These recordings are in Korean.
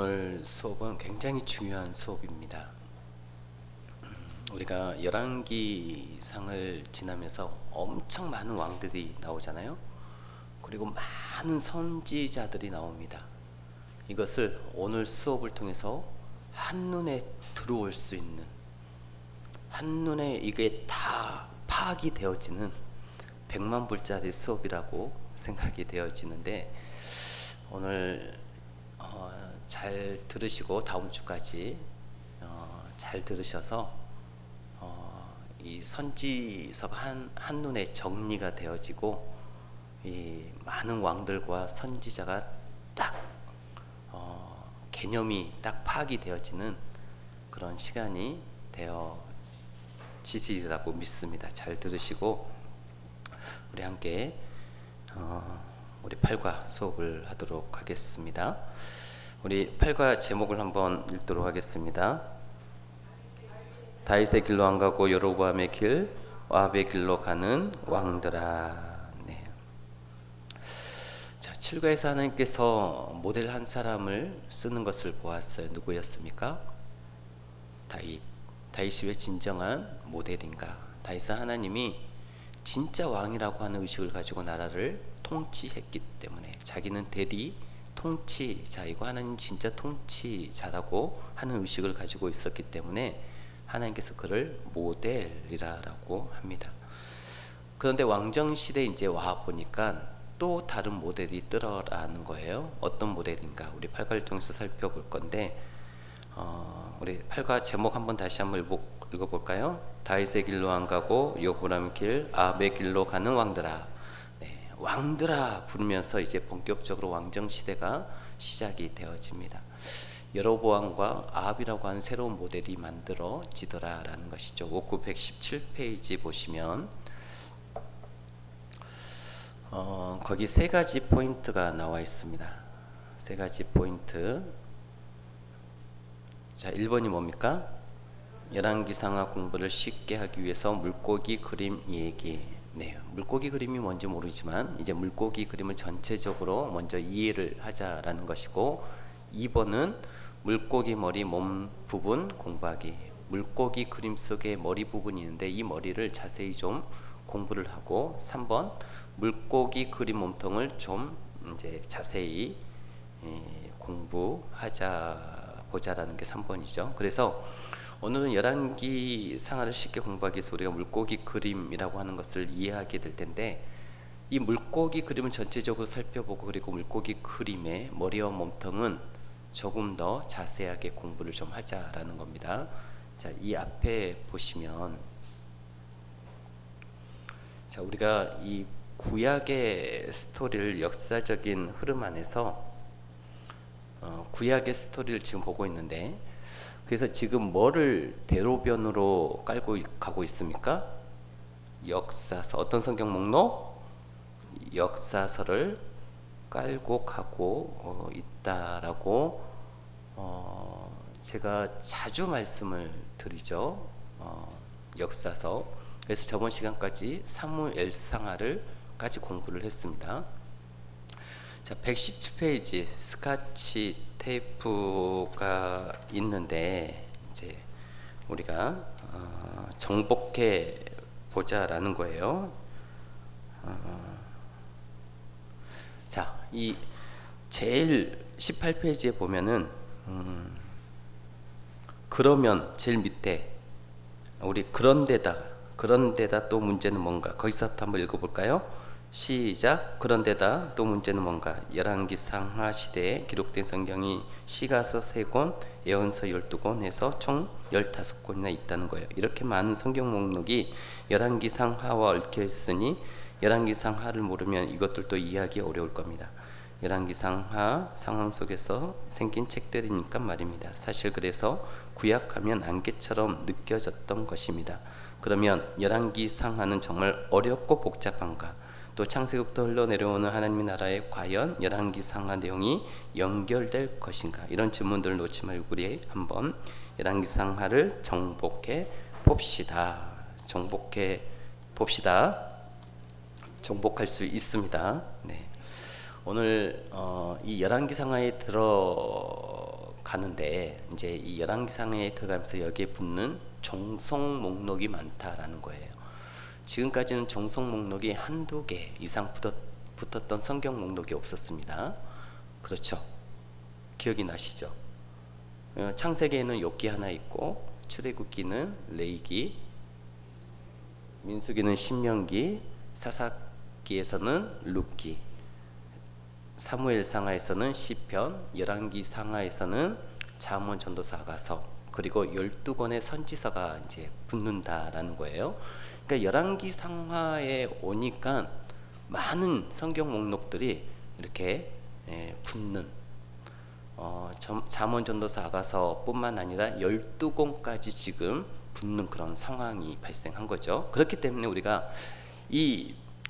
오늘 수업은 굉장히 중요한 수업입니다. 우리가 열왕기상을 지나면서 엄청 많은 왕들이 나오잖아요. 그리고 많은 선지자들이 나옵니다. 이것을 오늘 수업을 통해서 한눈에 들어올 수 있는, 한눈에 이게 다 파악이 되어지는 100만 불짜리 수업이라고 생각이 되어지는데, 오늘 잘 들으시고 다음 주까지 잘 들으셔서 이 선지서가 한눈에 정리가 되어지고, 이 많은 왕들과 선지자가 딱 개념이 딱 파악이 되어지는 그런 시간이 되어지리라고 믿습니다. 잘 들으시고 우리 함께 우리 8과 수업을 하도록 하겠습니다. 우리 8과 제목을 한번 읽도록 하겠습니다. 다윗의 길로 안 가고 여로보암의 길, 아합의 길로 가는 왕들아. 네. 자, 7과에서 하나님께서 모델 한 사람을 쓰는 것을 보았어요. 누구였습니까? 다윗이 왜 진정한 모델인가? 다윗은 하나님이 진짜 왕이라고 하는 의식을 가지고 나라를 통치했기 때문에, 자기는 대리 통치자이고 하나님 진짜 통치자라고 하는 의식을 가지고 있었기 때문에 하나님께서 그를 모델이라고 합니다. 그런데 왕정시대에 이제 와 보니까 또 다른 모델이 뜨러나는 거예요. 어떤 모델인가? 우리 8과를 통해서 살펴볼 건데, 우리 8과 제목 한번 다시 한번 읽어볼까요? 다윗의 길로 안 가고 여로보암의 길, 아합의 길로 가는 왕들아. 네, 왕들아 부르면서 이제 본격적으로 왕정시대가 시작이 되어집니다. 여로보암과 아합이라고 하는 새로운 모델이 만들어지더라라는 것이죠. 오크 117페이지 보시면 거기 세 가지 포인트가 나와 있습니다. 세 가지 포인트. 자, 1번이 뭡니까? 열왕기상하 공부를 쉽게 하기 위해서 물고기 그림 얘기. 네, 물고기 그림이 뭔지 모르지만 이제 물고기 그림을 전체적으로 먼저 이해를 하자라는 것이고, 2번은 물고기 머리 몸 부분 공부하기. 물고기 그림 속에 머리 부분이 있는데 이 머리를 자세히 좀 공부를 하고, 3번 물고기 그림 몸통을 좀 이제 자세히 보자라는 게 3번이죠. 그래서 오늘은 열왕기 상하를 쉽게 공부하기 위해서 우리가 물고기 그림이라고 하는 것을 이해하게 될 텐데, 이 물고기 그림을 전체적으로 살펴보고, 그리고 물고기 그림의 머리와 몸통은 조금 더 자세하게 공부를 좀 하자라는 겁니다. 자, 이 앞에 보시면, 자, 우리가 이 구약의 스토리를, 역사적인 흐름 안에서 구약의 스토리를 지금 보고 있는데, 그래서 지금 뭐를 대로변으로 깔고 가고 있습니까? 역사서. 어떤 성경 목록? 역사서를 깔고 가고 있다라고 제가 자주 말씀을 드리죠. 역사서. 그래서 저번 시간까지 사무엘상하를 까지 공부를 했습니다. 자, 117페이지 스카치 테이프가 있는데, 이제 우리가 정복해 보자라는 거예요. 자, 이 제일 18페이지에 보면은 그러면 제일 밑에 우리 그런데다 또 문제는 뭔가, 거기서부터 한번 읽어볼까요? 시작. 그런데다 또 문제는 뭔가. 열왕기상하 시대에 기록된 성경이 시가서 3권, 예언서 12권 해서 총 15권이나 있다는 거예요. 이렇게 많은 성경 목록이 열왕기상하와 얽혀 있으니 열왕기상하를 모르면 이것들도 이해하기 어려울 겁니다. 열왕기상하 상황 속에서 생긴 책들이니까 말입니다. 사실 그래서 구약하면 안개처럼 느껴졌던 것입니다. 그러면 열왕기상하는 정말 어렵고 복잡한가? 또 창세기부터 흘러내려오는 하나님의 나라에 과연 열왕기상하 내용이 연결될 것인가? 이런 질문들을 놓지 말고 우리 한번 열왕기상하를 정복해 봅시다. 정복할 수 있습니다. 네. 오늘 이 열왕기상하에 들어가기 가는데 이제 이 열왕기상에 들어가면서 여기에 붙는 종속 목록이 많다라는 거예요. 지금까지는 종속 목록이 한두 개 이상 붙었던 성경 목록이 없었습니다. 그렇죠? 기억이 나시죠? 창세기에는 욥기 하나 있고, 출애굽기는 레위기, 민수기는 신명기, 사사기에서는 룻기, 사무엘상하에서는 시편, 열왕기상하에서는 잠언, 전도서, 아가서, 그리고 12권의 선지서가 이제 붙는다라는 거예요. 그러니까 열왕기상하에 오니까 많은 성경 목록들이 이렇게 붙는, 잠언, 전도서, 아가서뿐만 아니라 12권까지 지금 붙는 그런 상황이 발생한 거죠. 그렇기 때문에 우리가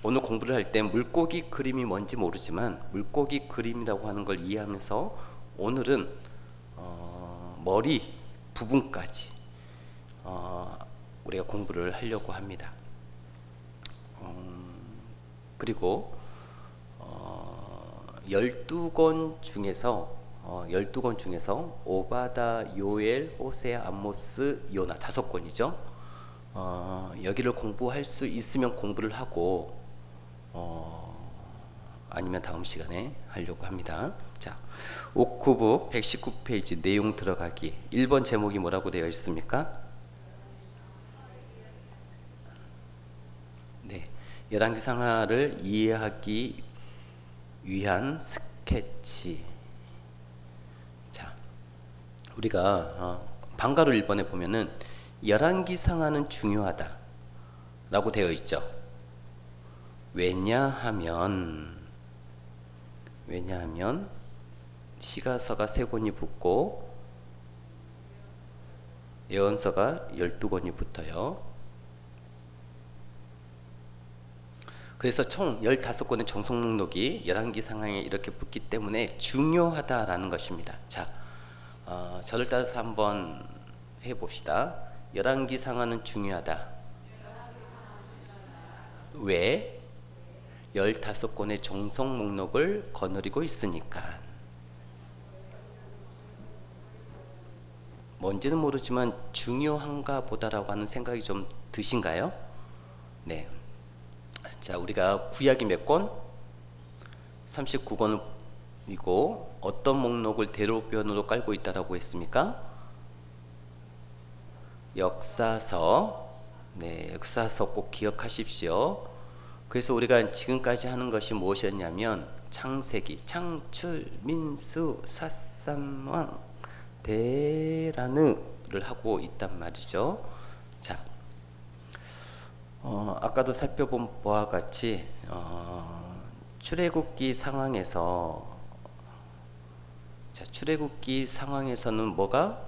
오늘 공부를 할 때 물고기 그림이 뭔지 모르지만 물고기 그림이라고 하는 걸 이해하면서 오늘은 머리 부분까지 우리가 공부를 하려고 합니다. 그리고 12권 중에서 오바다, 요엘, 호세아, 아모스, 요나 5권이죠. 여기를 공부할 수 있으면 공부를 하고 아니면 다음 시간에 하려고 합니다. 자, 옥후북 119페이지 내용 들어가기 1번 제목이 뭐라고 되어 있습니까? 네, 열왕기상하를 이해하기 위한 스케치. 자, 우리가 방가로 1번에 보면은 열왕기상하는 중요하다 라고 되어 있죠. 왜냐하면 시가서가 3권이 붙고 예언서가 12권이 붙어요. 그래서 총 15권의 종속 목록이 열왕기상하에 이렇게 붙기 때문에 중요하다라는 것입니다. 자, 저를 따라서 한번 해봅시다. 열왕기상하는 중요하다. 왜? 15권의 종속 목록을 거느리고 있으니까. 뭔지는 모르지만 중요한가 보다라고 하는 생각이 좀 드신가요? 네. 자, 우리가 구약이 몇 권? 39권이고 어떤 목록을 대로변으로 깔고 있다라고 했습니까? 역사서. 네, 역사서 꼭 기억하십시오. 그래서 우리가 지금까지 하는 것이 무엇이었냐면 창세기, 창출, 민수, 사삼왕, 대라느를 하고 있단 말이죠. 자, 아까도 살펴본 바와 같이 출애굽기 상황에서 상황에서는 뭐가?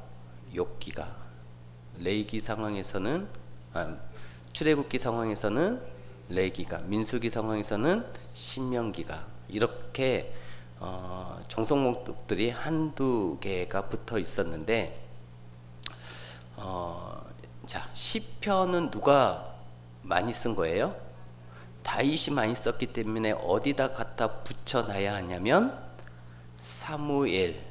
욥기가, 레위기 상황에서는 출애굽기 상황에서는 레위기가, 민수기 상황에서는 신명기가, 이렇게 종속 목록들이 한두 개가 붙어 있었는데 자, 시편은 누가 많이 쓴 거예요? 다윗이 많이 썼기 때문에 어디다 갖다 붙여놔야 하냐면 사무엘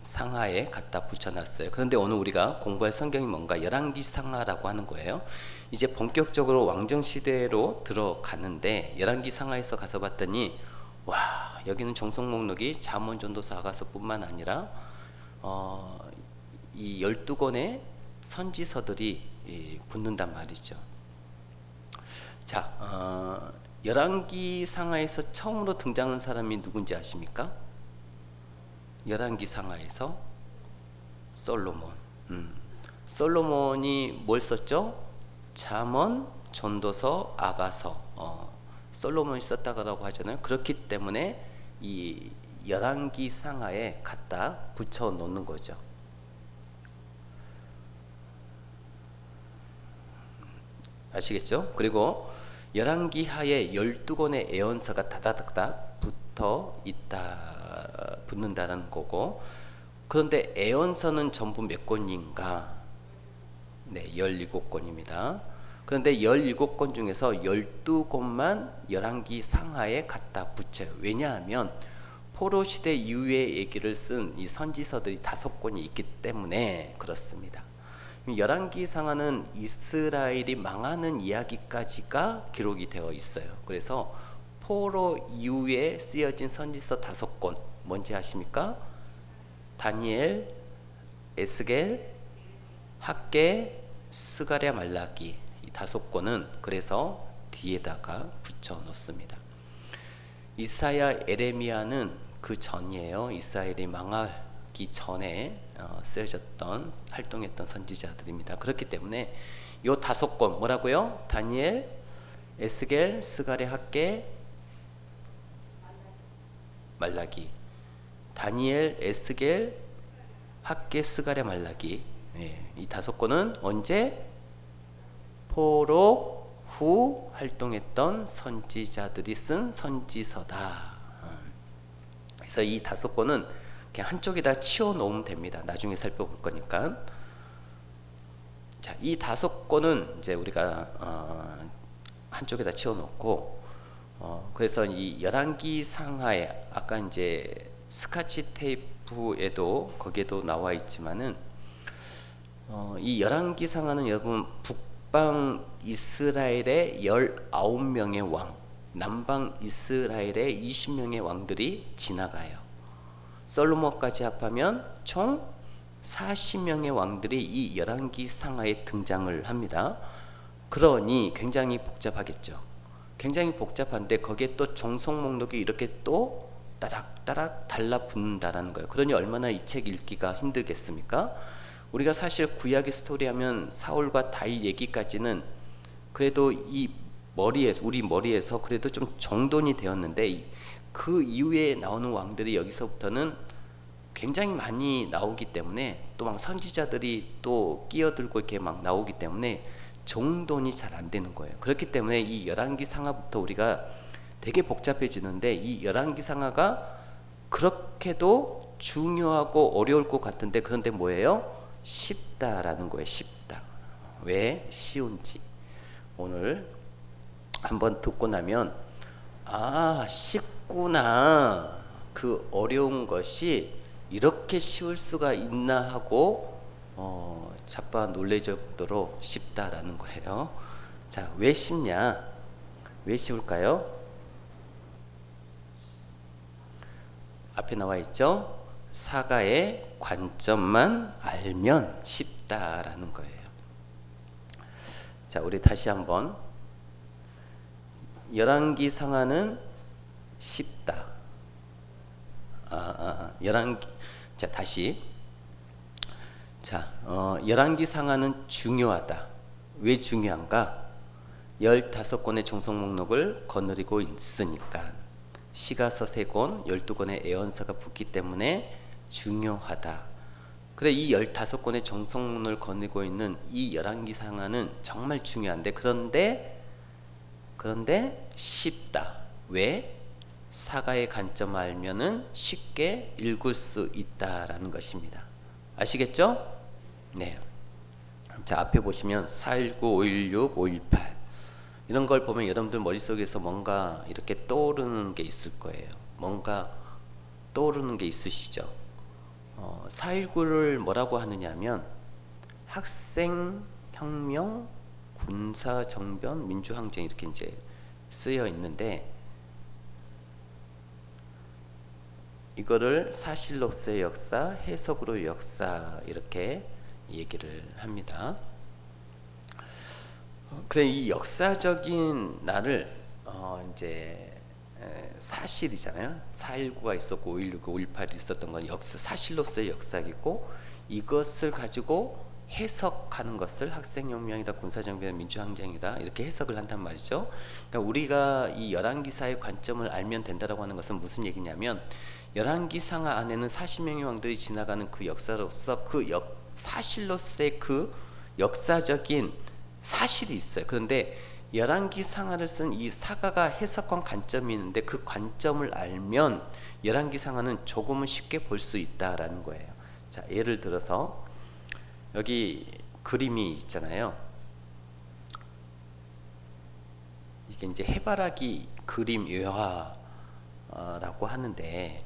상하에 갖다 붙여놨어요. 그런데 오늘 우리가 공부할 성경이 뭔가 열왕기상하라고 하는 거예요. 이제 본격적으로 왕정시대로 들어가는데 열왕기상하에서 가서 봤더니 와, 여기는 종속 목록이 잠언, 전도서, 아가서뿐만 아니라 이 12권의 선지서들이 붙는단 말이죠. 자, 열왕기상하에서 처음으로 등장한 사람이 누군지 아십니까? 열왕기상하에서 솔로몬. 솔로몬이 뭘 썼죠? 잠언, 전도서, 아가서. 솔로몬이 썼다고 하잖아요. 그렇기 때문에 이 열왕기상하에 갖다 붙여 놓는 거죠. 아시겠죠? 그리고 열왕기하에 12권의 예언서가 다다닥 붙는다는 거고, 그런데 예언서는 전부 몇 권인가? 네, 17권입니다. 그런데 17권 중에서 12권만 열왕기상하에 갖다 붙여요. 왜냐하면 포로 시대 이후의 얘기를 쓴 이 선지서들이 5권이 있기 때문에 그렇습니다. 열왕기상하는 이스라엘이 망하는 이야기까지가 기록이 되어 있어요. 그래서 포로 이후에 쓰여진 선지서 5권 뭔지 아십니까? 다니엘, 에스겔, 학개, 스가랴, 말라기 이 5권은 그래서 뒤에다가 붙여 놓습니다. 이사야, 에레미야는 그 전이에요. 이스라엘이 망하기 전에 쓰여졌던 활동했던 선지자들입니다. 그렇기 때문에 이 5권 뭐라고요? 다니엘, 에스겔, 스가랴, 학개, 말라기. 다니엘, 에스겔, 학개, 스가랴, 말라기. 이 5권은 언제? 포로 후 활동했던 선지자들이 쓴 선지서다. 그래서 이 5권은 그냥 한쪽에다 치워 놓으면 됩니다. 나중에 살펴볼 거니까. 자, 이 5권은 이제 우리가 한쪽에다 치워 놓고 그래서 이 열왕기 상하에 아까 이제 스카치 테이프에도 거기에도 나와 있지만은 이 열왕기 상하는 여러분 북방 이스라엘의 19명의 왕, 남방 이스라엘의 20명의 왕들이 지나가요. 솔로몬까지 합하면 총 40명의 왕들이 이 열왕기 상하에 등장을 합니다. 그러니 굉장히 복잡하겠죠. 굉장히 복잡한데 거기에 또 종속 목록이 이렇게 또 따닥따닥 달라붙는다라는 거예요. 그러니 얼마나 이 책 읽기가 힘들겠습니까? 우리가 사실 구약의 스토리하면 사울과 다윗 얘기까지는 그래도 이 머리에서 우리 머리에서 그래도 좀 정돈이 되었는데 그 이후에 나오는 왕들이 여기서부터는 굉장히 많이 나오기 때문에 또 막 선지자들이 또 끼어들고 이렇게 막 나오기 때문에 정돈이 잘 안 되는 거예요. 그렇기 때문에 이 열왕기 상하부터 우리가 되게 복잡해지는데 이 열왕기 상하가 그렇게도 중요하고 어려울 것 같은데 그런데 뭐예요? 쉽다라는 거예요. 쉽다. 왜 쉬운지 오늘 한번 듣고 나면 쉽구나. 그 어려운 것이 이렇게 쉬울 수가 있나 하고 자빠 놀랄 정도로 쉽다라는 거예요. 자, 왜 쉽냐? 왜 쉬울까요? 앞에 나와 있죠? 사가의 관점만 알면 쉽다라는 거예요. 자, 우리 다시 한번 열왕기 상하는 쉽다. 열왕기. 자, 다시. 자, 열왕기 상하는 중요하다. 왜 중요한가? 15권의 종속 목록을 거느리고 있으니까. 시가서 3권, 12권의 애언서가 붙기 때문에 중요하다. 그래, 이 15권의 종속 목록을 거느리고 있는 이 열왕기 상하는 정말 중요한데 그런데 쉽다. 왜? 사가의 관점 알면은 쉽게 읽을 수 있다라는 것입니다. 아시겠죠? 네. 자, 앞에 보시면 419, 516, 518 이런 걸 보면 여러분들 머릿속에서 뭔가 이렇게 떠오르는 게 있을 거예요. 뭔가 떠오르는 게 있으시죠? 419를 뭐라고 하느냐면 학생혁명, 군사정변, 민주항쟁 이렇게 이제 쓰여 있는데 이거를 사실로서의 역사, 해석으로 역사 이렇게 얘기를 합니다. 그래, 이 역사적인 날을 이제 사실이잖아요. 4.19가 있었고 5.16, 5.18이 있었던 건 사실로서의 역사이고 이것을 가지고 해석하는 것을 학생혁명이다, 군사정변이다, 민주항쟁이다 이렇게 해석을 한단 말이죠. 그러니까 우리가 이 열왕기사의 관점을 알면 된다라고 하는 것은 무슨 얘기냐면 열왕기상하 안에는 40명의 왕들이 지나가는 그 역사로서 사실로서의 그 역사적인 사실이 있어요. 그런데 열왕기상하를 쓴 이 사가가 해석한 관점이 있는데 그 관점을 알면 열왕기상하는 조금은 쉽게 볼 수 있다라는 거예요. 자, 예를 들어서 여기 그림이 있잖아요. 이게 이제 해바라기 그림 유화라고 하는데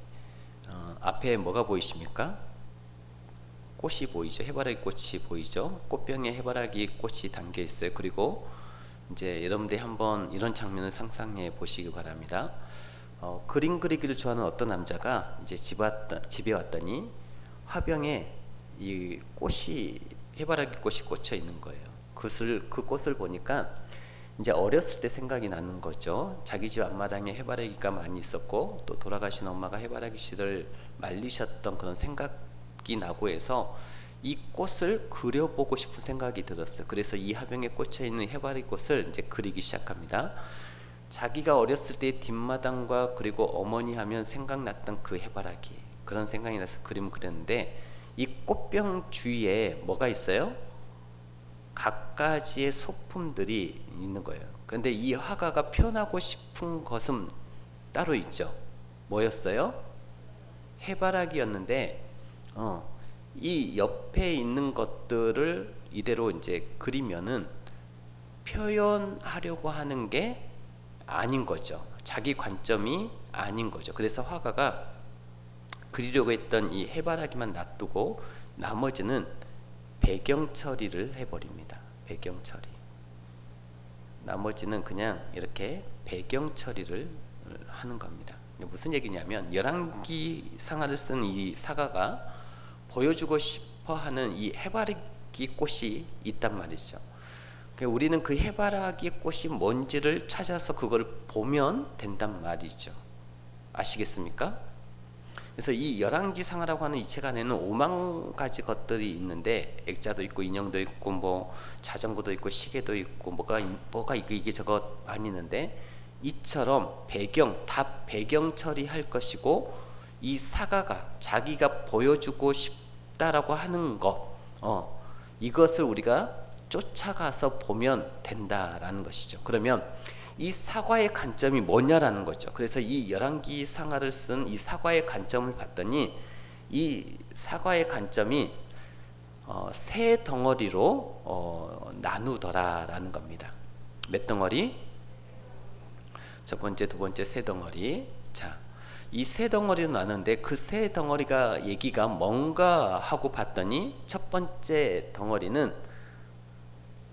앞에 뭐가 보이십니까? 꽃이 보이죠. 해바라기 꽃이 보이죠. 꽃병에 해바라기 꽃이 담겨 있어요. 그리고 이제 여러분들이 한번 이런 장면을 상상해 보시기 바랍니다. 그림 그리기를 좋아하는 어떤 남자가 이제 집에 왔더니 화병에 이 꽃이 해바라기 꽃이 꽂혀 있는 거예요. 그 꽃을 보니까 이제 어렸을 때 생각이 나는 거죠. 자기 집 앞마당에 해바라기가 많이 있었고 또 돌아가신 엄마가 해바라기 씨를 말리셨던 그런 생각이 나고 해서 이 꽃을 그려보고 싶은 생각이 들었어요. 그래서 이 화병에 꽂혀 있는 해바라기 꽃을 이제 그리기 시작합니다. 자기가 어렸을 때의 뒷마당과 그리고 어머니 하면 생각났던 그 해바라기, 그런 생각이 나서 그림을 그렸는데, 이 꽃병 주위에 뭐가 있어요? 갖가지의 소품들이 있는 거예요. 그런데 이 화가가 표현하고 싶은 것은 따로 있죠. 뭐였어요? 해바라기였는데 이 옆에 있는 것들을 이대로 이제 그리면은 표현하려고 하는 게 아닌 거죠. 자기 관점이 아닌 거죠. 그래서 화가가 그리려고 했던 이 해바라기만 놔두고 나머지는 배경 처리를 해버립니다. 배경 처리. 나머지는 그냥 이렇게 배경 처리를 하는 겁니다. 무슨 얘기냐면 열왕기 상하를 쓴 이 사가가 보여주고 싶어하는 이 해바라기 꽃이 있단 말이죠. 우리는 그 해바라기 꽃이 뭔지를 찾아서 그걸 보면 된단 말이죠. 아시겠습니까? 그래서 이 열왕기 상하라고 하는 이 책 안에는 5만 가지 것들이 있는데, 액자도 있고 인형도 있고 뭐 자전거도 있고 시계도 있고 뭐가 이게 저거 많이 있는데, 이처럼 다 배경 처리할 것이고, 이 사가가 자기가 보여주고 싶다라고 하는 것, 이것을 우리가 쫓아가서 보면 된다라는 것이죠. 그러면 이 사과의 관점이 뭐냐라는 거죠. 그래서 이 열왕기 상하를 쓴 이 사과의 관점을 봤더니 이 사과의 관점이 세 덩어리로 나누더라라는 겁니다. 몇 덩어리? 첫 번째, 두 번째 세 덩어리. 자, 이 세 덩어리로 나누는데 그 세 덩어리가 얘기가 뭔가 하고 봤더니 첫 번째 덩어리는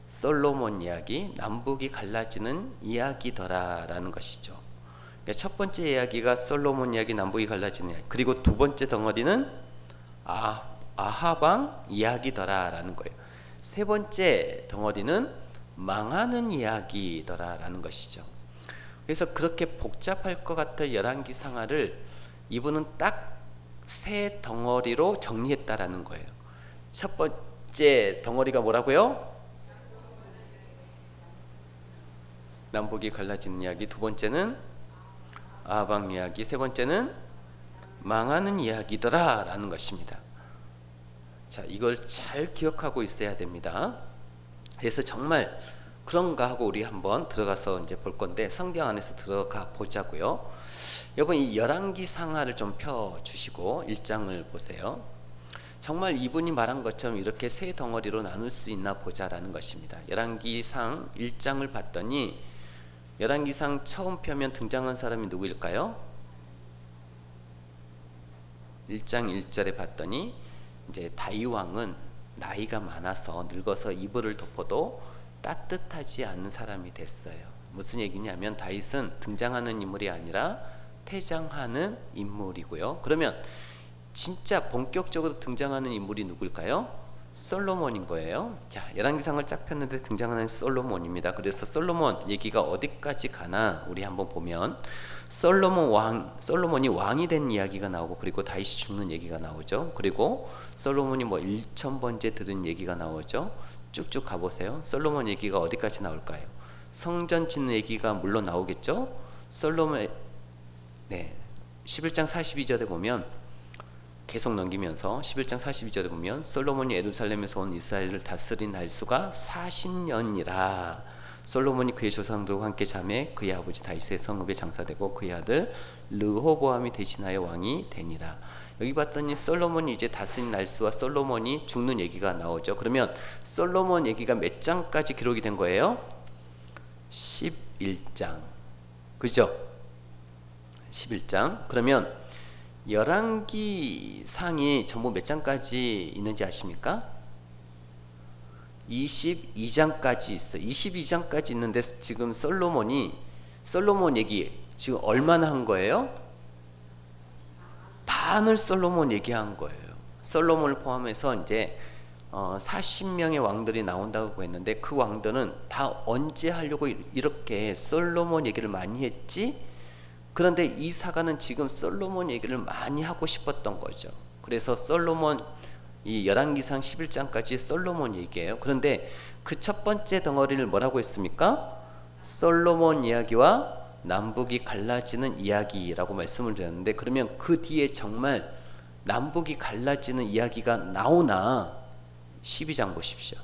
솔로몬 이야기, 남북이 갈라지는 이야기더라라는 것이죠. 그러니까 첫 번째 이야기가 솔로몬 이야기, 남북이 갈라지는 이야기. 그리고 두 번째 덩어리는 아하방 이야기더라라는 거예요. 세 번째 덩어리는 망하는 이야기더라라는 것이죠. 그래서 그렇게 복잡할 것 같은 열왕기 상하를 이분은 딱 세 덩어리로 정리했다라는 거예요. 첫 번째 덩어리가 뭐라고요? 남북이 갈라지는 이야기, 두 번째는 아방 이야기, 세 번째는 망하는 이야기더라 라는 것입니다. 자, 이걸 잘 기억하고 있어야 됩니다. 그래서 정말 그런가 하고 우리 한번 들어가서 이제 볼 건데, 성경 안에서 들어가 보자고요. 여러분, 이 열왕기 상하를 좀 펴 주시고 1장을 보세요. 정말 이분이 말한 것처럼 이렇게 세 덩어리로 나눌 수 있나 보자라는 것입니다. 열왕기상 1장을 봤더니 열왕기상 처음 펴면 등장한 사람이 누구일까요? 1장 1절에 봤더니 이제 다윗 왕은 나이가 많아서 늙어서 이불을 덮어도 따뜻하지 않는 사람이 됐어요. 무슨 얘기냐면 다윗은 등장하는 인물이 아니라 퇴장하는 인물이고요. 그러면 진짜 본격적으로 등장하는 인물이 누굴까요? 솔로몬인 거예요. 자, 열왕기상을 쫙 폈는데 등장하는 솔로몬입니다. 그래서 솔로몬 얘기가 어디까지 가나 우리 한번 보면 솔로몬이 왕이 된 이야기가 나오고, 그리고 다윗이 죽는 얘기가 나오죠. 그리고 솔로몬이 뭐 1000번째 들은 얘기가 나오죠. 쭉쭉 가보세요. 솔로몬 얘기가 어디까지 나올까요? 성전 짓는 얘기가 물론 나오겠죠. 솔로몬 11장 42절에 보면 계속 넘기면서 11장 42절에 보면 솔로몬이 예루살렘에서 온 이스라엘을 다스린 날수가 40년이라 솔로몬이 그의 조상들과 함께 잠에 그의 아버지 다윗의 성읍에 장사되고 그의 아들 르호보암이 대신하여 왕이 되니라. 여기 봤더니 솔로몬이 이제 다스린 날수와 솔로몬이 죽는 얘기가 나오죠. 그러면 솔로몬 얘기가 몇 장까지 기록이 된 거예요? 11장. 그죠? 11장. 그러면 열왕기 상이 전부 몇 장까지 있는지 아십니까? 22장까지 있어요. 22장까지 있는데 지금 솔로몬 얘기 지금 얼마나 한 거예요? 반을 솔로몬 얘기한 거예요. 솔로몬을 포함해서 이제 40명의 왕들이 나온다고 했는데 그 왕들은 다 언제 하려고 이렇게 솔로몬 얘기를 많이 했지? 그런데 이 사가는 지금 솔로몬 얘기를 많이 하고 싶었던 거죠. 그래서 솔로몬 이 열왕기상 11장까지 솔로몬 얘기예요. 그런데 그 첫 번째 덩어리를 뭐라고 했습니까? 솔로몬 이야기와 남북이 갈라지는 이야기라고 말씀을 드렸는데, 그러면 그 뒤에 정말 남북이 갈라지는 이야기가 나오나 12장 보십시오.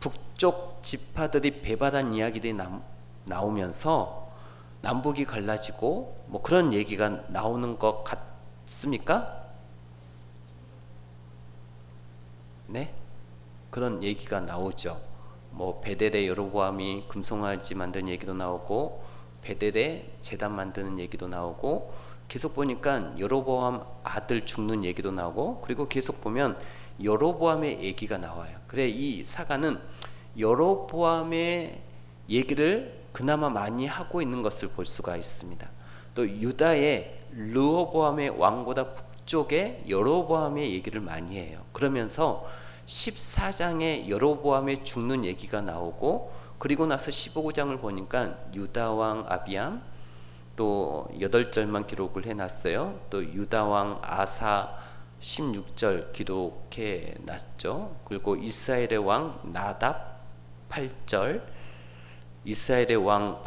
북쪽 지파들이 배반한 이야기들이 나오면서 남북이 갈라지고 뭐 그런 얘기가 나오는 것 같습니까? 네? 그런 얘기가 나오죠. 뭐 베델의 여로보암이 금송아지 만드는 얘기도 나오고 베델의 제단 만드는 얘기도 나오고, 계속 보니까 여로보암 아들 죽는 얘기도 나오고, 그리고 계속 보면 여로보암의 얘기가 나와요. 그래 이 사가는 여로보암의 얘기를 그나마 많이 하고 있는 것을 볼 수가 있습니다. 또 유다의 르호보암의 왕보다 북쪽에 여로보암의 얘기를 많이 해요. 그러면서 14장에 여로보암의 죽는 얘기가 나오고, 그리고 나서 15장을 보니까 유다왕 아비암 또 8절만 기록을 해놨어요. 또 유다왕 아사 16절 기록해 놨죠. 그리고 이스라엘의 왕 나답 8절, 이스라엘의 왕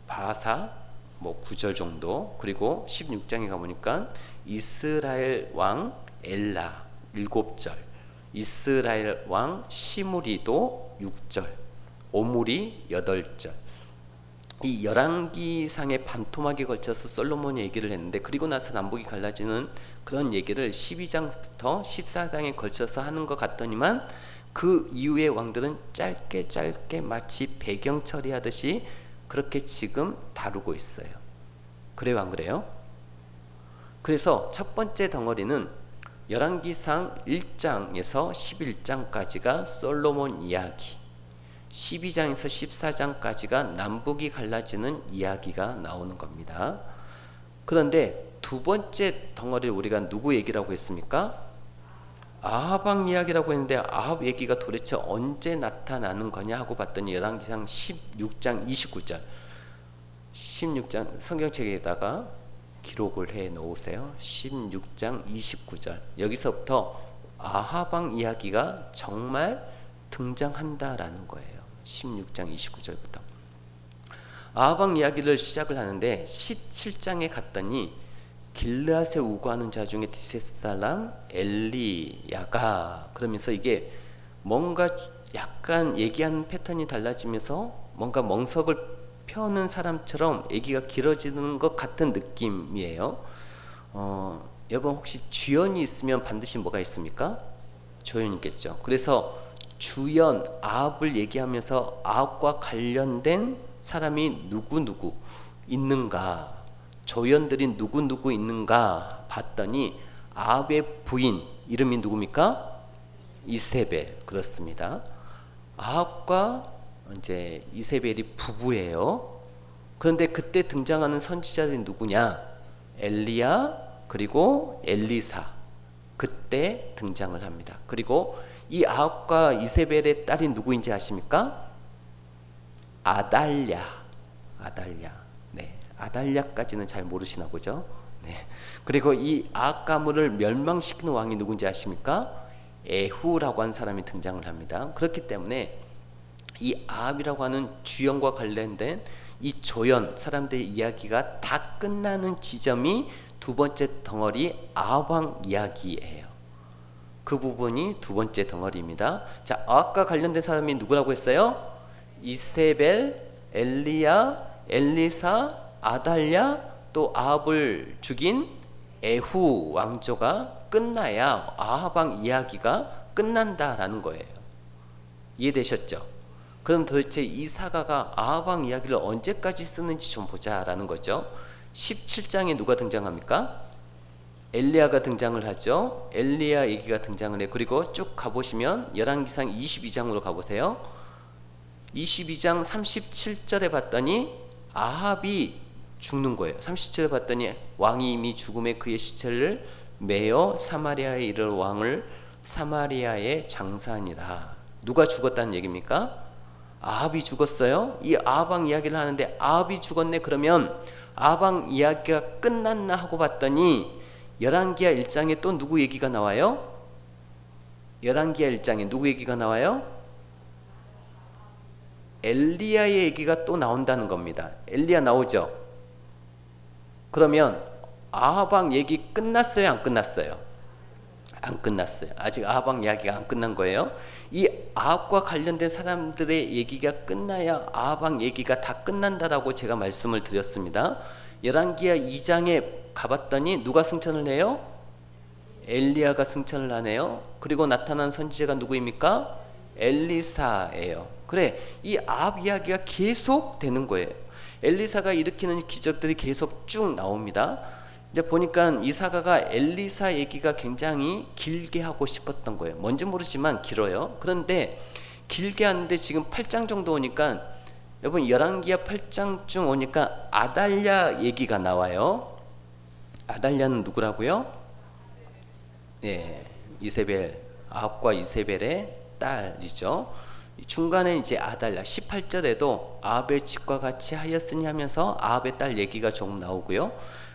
바사 뭐 9절 정도, 그리고 16장에 가보니까 이스라엘 왕 엘라 7절, 이스라엘 왕 시므리도 6절, 오므리 8절. 이 열왕기상의 반토막에 걸쳐서 솔로몬이 얘기를 했는데, 그리고 나서 남북이 갈라지는 그런 얘기를 12장부터 14장에 걸쳐서 하는 것 같더니만 그 이후의 왕들은 짧게 마치 배경 처리하듯이 그렇게 지금 다루고 있어요. 그래요, 안 그래요? 그래서 첫 번째 덩어리는 열왕기상 1장에서 11장까지가 솔로몬 이야기, 12장에서 14장까지가 남북이 갈라지는 이야기가 나오는 겁니다. 그런데 두 번째 덩어리를 우리가 누구 얘기라고 했습니까? 아합 왕 이야기라고 했는데 아합 얘기가 도대체 언제 나타나는 거냐 하고 봤더니 열왕기상 16장 29절, 16장 성경책에다가 기록을 해 놓으세요. 16장 29절. 여기서부터 아합 왕 이야기가 정말 등장한다라는 거예요. 16장 29절부터 아합 왕 이야기를 시작을 하는데 17장에 갔더니 길르앗에 우거하는 자 중에 디셉사람 엘리야가, 그러면서 이게 뭔가 약간 얘기하는 패턴이 달라지면서 뭔가 멍석을 펴는 사람처럼 얘기가 길어지는 것 같은 느낌이에요. 여러분 혹시 주연이 있으면 반드시 뭐가 있습니까? 조연이 있겠죠. 그래서 주연 아합을 얘기하면서 아합과 관련된 사람이 누구 있는가, 조연들이 누구 있는가 봤더니 아합의 부인 이름이 누굽니까? 이세벨. 그렇습니다. 아합과 이제 이세벨이 부부예요. 그런데 그때 등장하는 선지자들이 누구냐? 엘리야 그리고 엘리사, 그때 등장을 합니다. 그리고 이 아합과 이세벨의 딸이 누구인지 아십니까? 아달랴. 네, 아달랴까지는 잘 모르시나 보죠. 네. 그리고 이 아합 가문을 멸망시키는 왕이 누군지 아십니까? 에후라고 하는 사람이 등장을 합니다. 그렇기 때문에 이 아합이라고 하는 주연과 관련된 이 조연 사람들의 이야기가 다 끝나는 지점이 두 번째 덩어리 아합 왕 이야기예요. 그 부분이 두 번째 덩어리입니다. 자, 아합과 관련된 사람이 누구라고 했어요? 이세벨, 엘리야, 엘리사, 아달랴, 또 아합을 죽인 에후 왕조가 끝나야 아합 왕 이야기가 끝난다라는 거예요. 이해되셨죠? 그럼 도대체 이 사가가 아합 왕 이야기를 언제까지 쓰는지 좀 보자라는 거죠. 17장에 누가 등장합니까? 엘리야가 등장을 하죠. 엘리야 얘기가 등장을 해요. 그리고 쭉 가보시면 열왕기상 22장으로 가보세요. 22장 37절에 봤더니 아합이 죽는 거예요. 37절에 봤더니 왕이 이미 죽음에 그의 시체를 메어 사마리아에 이를 왕을 사마리아에 장사하니라. 누가 죽었다는 얘기입니까? 아합이 죽었어요. 이 아합왕 이야기를 하는데 아합이 죽었네. 그러면 아합왕 이야기가 끝났나 하고 봤더니 열왕기하 1장에 또 누구 얘기가 나와요? 열왕기하 1장에 누구 얘기가 나와요? 엘리야의 얘기가 또 나온다는 겁니다. 엘리야 나오죠? 그러면 아합왕 얘기 끝났어요? 안 끝났어요? 안 끝났어요. 아직 아합왕 이야기가 안 끝난 거예요. 이 아합과 관련된 사람들의 얘기가 끝나야 아합왕 얘기가 다 끝난다라고 제가 말씀을 드렸습니다. 열왕기하 2장에 가봤더니 누가 승천을 해요? 엘리야가 승천을 하네요. 그리고 나타난 선지자가 누구입니까? 엘리사예요. 그래, 이 아합 이야기가 계속 되는 거예요. 엘리사가 일으키는 기적들이 계속 쭉 나옵니다. 이제 보니까 이 사가가 엘리사 얘기가 굉장히 길게 하고 싶었던 거예요. 뭔지 모르지만 길어요. 그런데 길게 하는데 지금 8장 정도 오니까 여러분 열왕기하 8장쯤 오니까 아달랴 얘기가 나와요. 아달랴는 누구라고요? 예, 이세벨, 아합과 이세벨의 딸이죠. 중간에 이제 아달랴 18절에도 아합의 집과 같이 하였으니 하면서 아합의 딸 얘기가 조금 나오고요.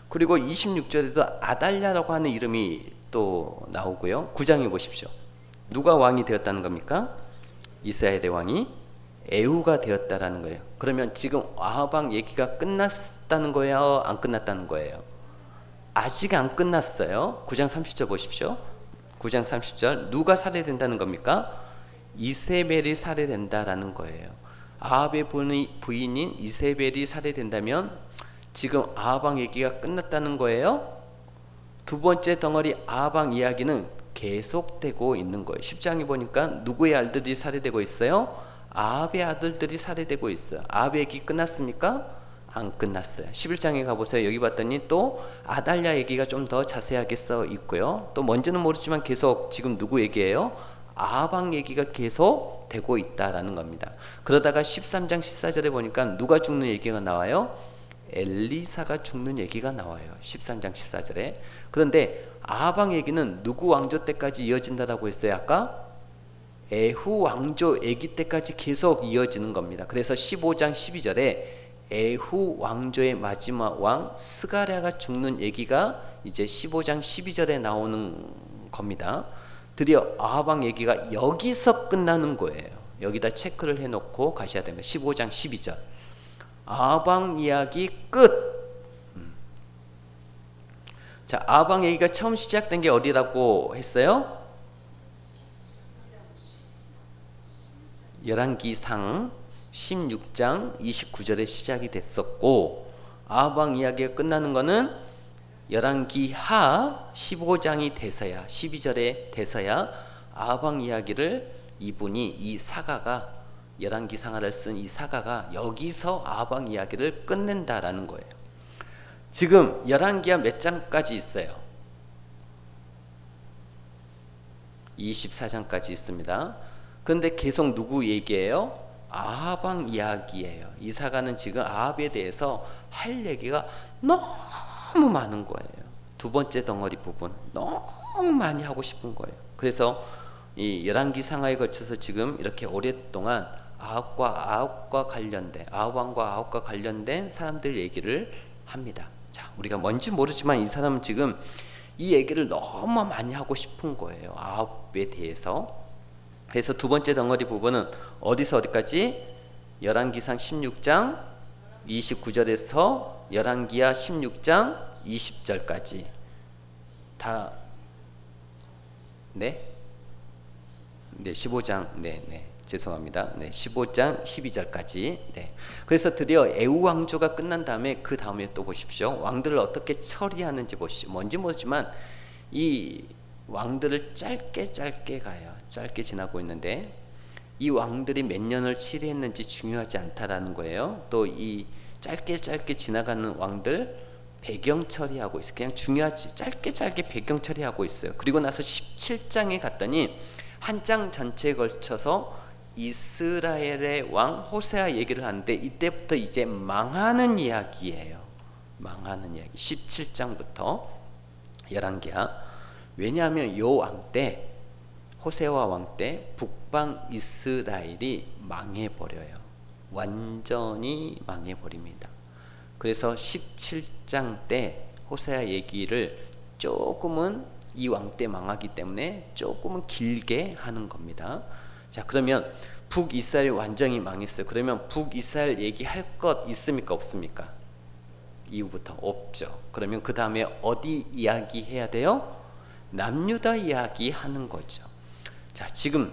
그리고 26절에도 아달랴라고 하는 이름이 또 나오고요. 9장에 보십시오. 누가 왕이 되었다는 겁니까? 이스라엘의 왕이 에후가 되었다라는 거예요. 그러면 지금 아합왕 얘기가 끝났다는 거예요? 안 끝났다는 거예요? 아직 안 끝났어요. 9장 30절 보십시오. 9장 30절 누가 살해된다는 겁니까? 이세벨이 살해된다라는 거예요. 아합의 부인인 이세벨이 살해된다면 지금 아합왕 얘기가 끝났다는 거예요. 두 번째 덩어리 아합왕 이야기는 계속되고 있는 거예요. 10장에 보니까 누구의 아들들이 살해되고 있어요? 아합의 아들들이 살해되고 있어요. 아합의 얘기 끝났습니까? 안 끝났어요. 11장에 가보세요. 여기 봤더니 또 아달랴 얘기가 좀 더 자세하게 써 있고요. 또 뭔지는 모르지만 계속 지금 누구 얘기예요? 아합왕 얘기가 계속 되고 있다라는 겁니다. 그러다가 13장 14절에 보니까 누가 죽는 얘기가 나와요? 엘리사가 죽는 얘기가 나와요. 13장 14절에. 그런데 아합왕 얘기는 누구 왕조 때까지 이어진다라고 했어요? 아까 에후 왕조 아기 때까지 계속 이어지는 겁니다. 그래서 15장 12절에 에후 왕조의 마지막 왕 스가랴가 죽는 얘기가 이제 15장 12절에 나오는 겁니다. 드디어 아합왕 얘기가 여기서 끝나는 거예요. 여기다 체크를 해놓고 가셔야 됩니다. 15장 12절 아합왕 이야기 끝. 자, 아합왕 얘기가 처음 시작된 게 어디라고 했어요? 열왕기상 16장 29절에 시작이 됐었고 아합왕 이야기가 끝나는 거는 열왕기하 15장이 돼서야 12절에 돼서야 아합왕 이야기를 이분이 이 사가가 열왕기상하를 쓴 이 사가가 여기서 아합왕 이야기를 끝낸다라는 거예요. 지금 열왕기하 몇 장까지 있어요? 24장까지 있습니다. 그런데 계속 누구 얘기예요? 아합왕 이야기예요. 이 사가는 지금 아합에 대해서 할 얘기가 너무 많은 거예요. 두 번째 덩어리 부분 너무 많이 하고 싶은 거예요. 그래서 이 열왕기상하에 걸쳐서 지금 이렇게 오랫동안 아합왕과 관련된 사람들 얘기를 합니다. 자, 우리가 뭔지 모르지만 이 사람은 지금 이 얘기를 너무 많이 하고 싶은 거예요. 아합에 대해서. 그래서 두 번째 덩어리 부분은 어디서 어디까지? 열왕기상 16장 29절에서 열왕기하 16장 20절까지 다 네? 네, 15장 죄송합니다. 15장 12절까지. 네. 그래서 드디어 에후 왕조가 끝난 다음에 그 다음에 또 보십시오. 왕들을 어떻게 처리하는지 보시죠. 뭔지 모르지만 이 왕들을 짧게 가요. 짧게 지나고 있는데 이 왕들이 몇 년을 치리했는지 중요하지 않다라는 거예요. 또 이 짧게 지나가는 왕들 배경 처리하고 있어요. 그냥 중요하지 짧게 배경 처리하고 있어요. 그리고 나서 17장에 갔더니 한 장 전체에 걸쳐서 이스라엘의 왕 호세아 얘기를 하는데 이때부터 이제 망하는 이야기예요. 망하는 이야기. 17장부터 11개야. 왜냐하면 요 왕 때 호세아 왕 때 북방 이스라엘이 망해버려요. 완전히 망해버립니다. 그래서 17장 때 호세아 얘기를 조금은 이 왕 때 망하기 때문에 조금은 길게 하는 겁니다. 자, 그러면 북이스라엘이 완전히 망했어요. 그러면 북이스라엘 얘기할 것 있습니까? 없습니까? 이후부터 없죠. 그러면 그 다음에 어디 이야기해야 돼요? 남유다 이야기하는 거죠. 자, 지금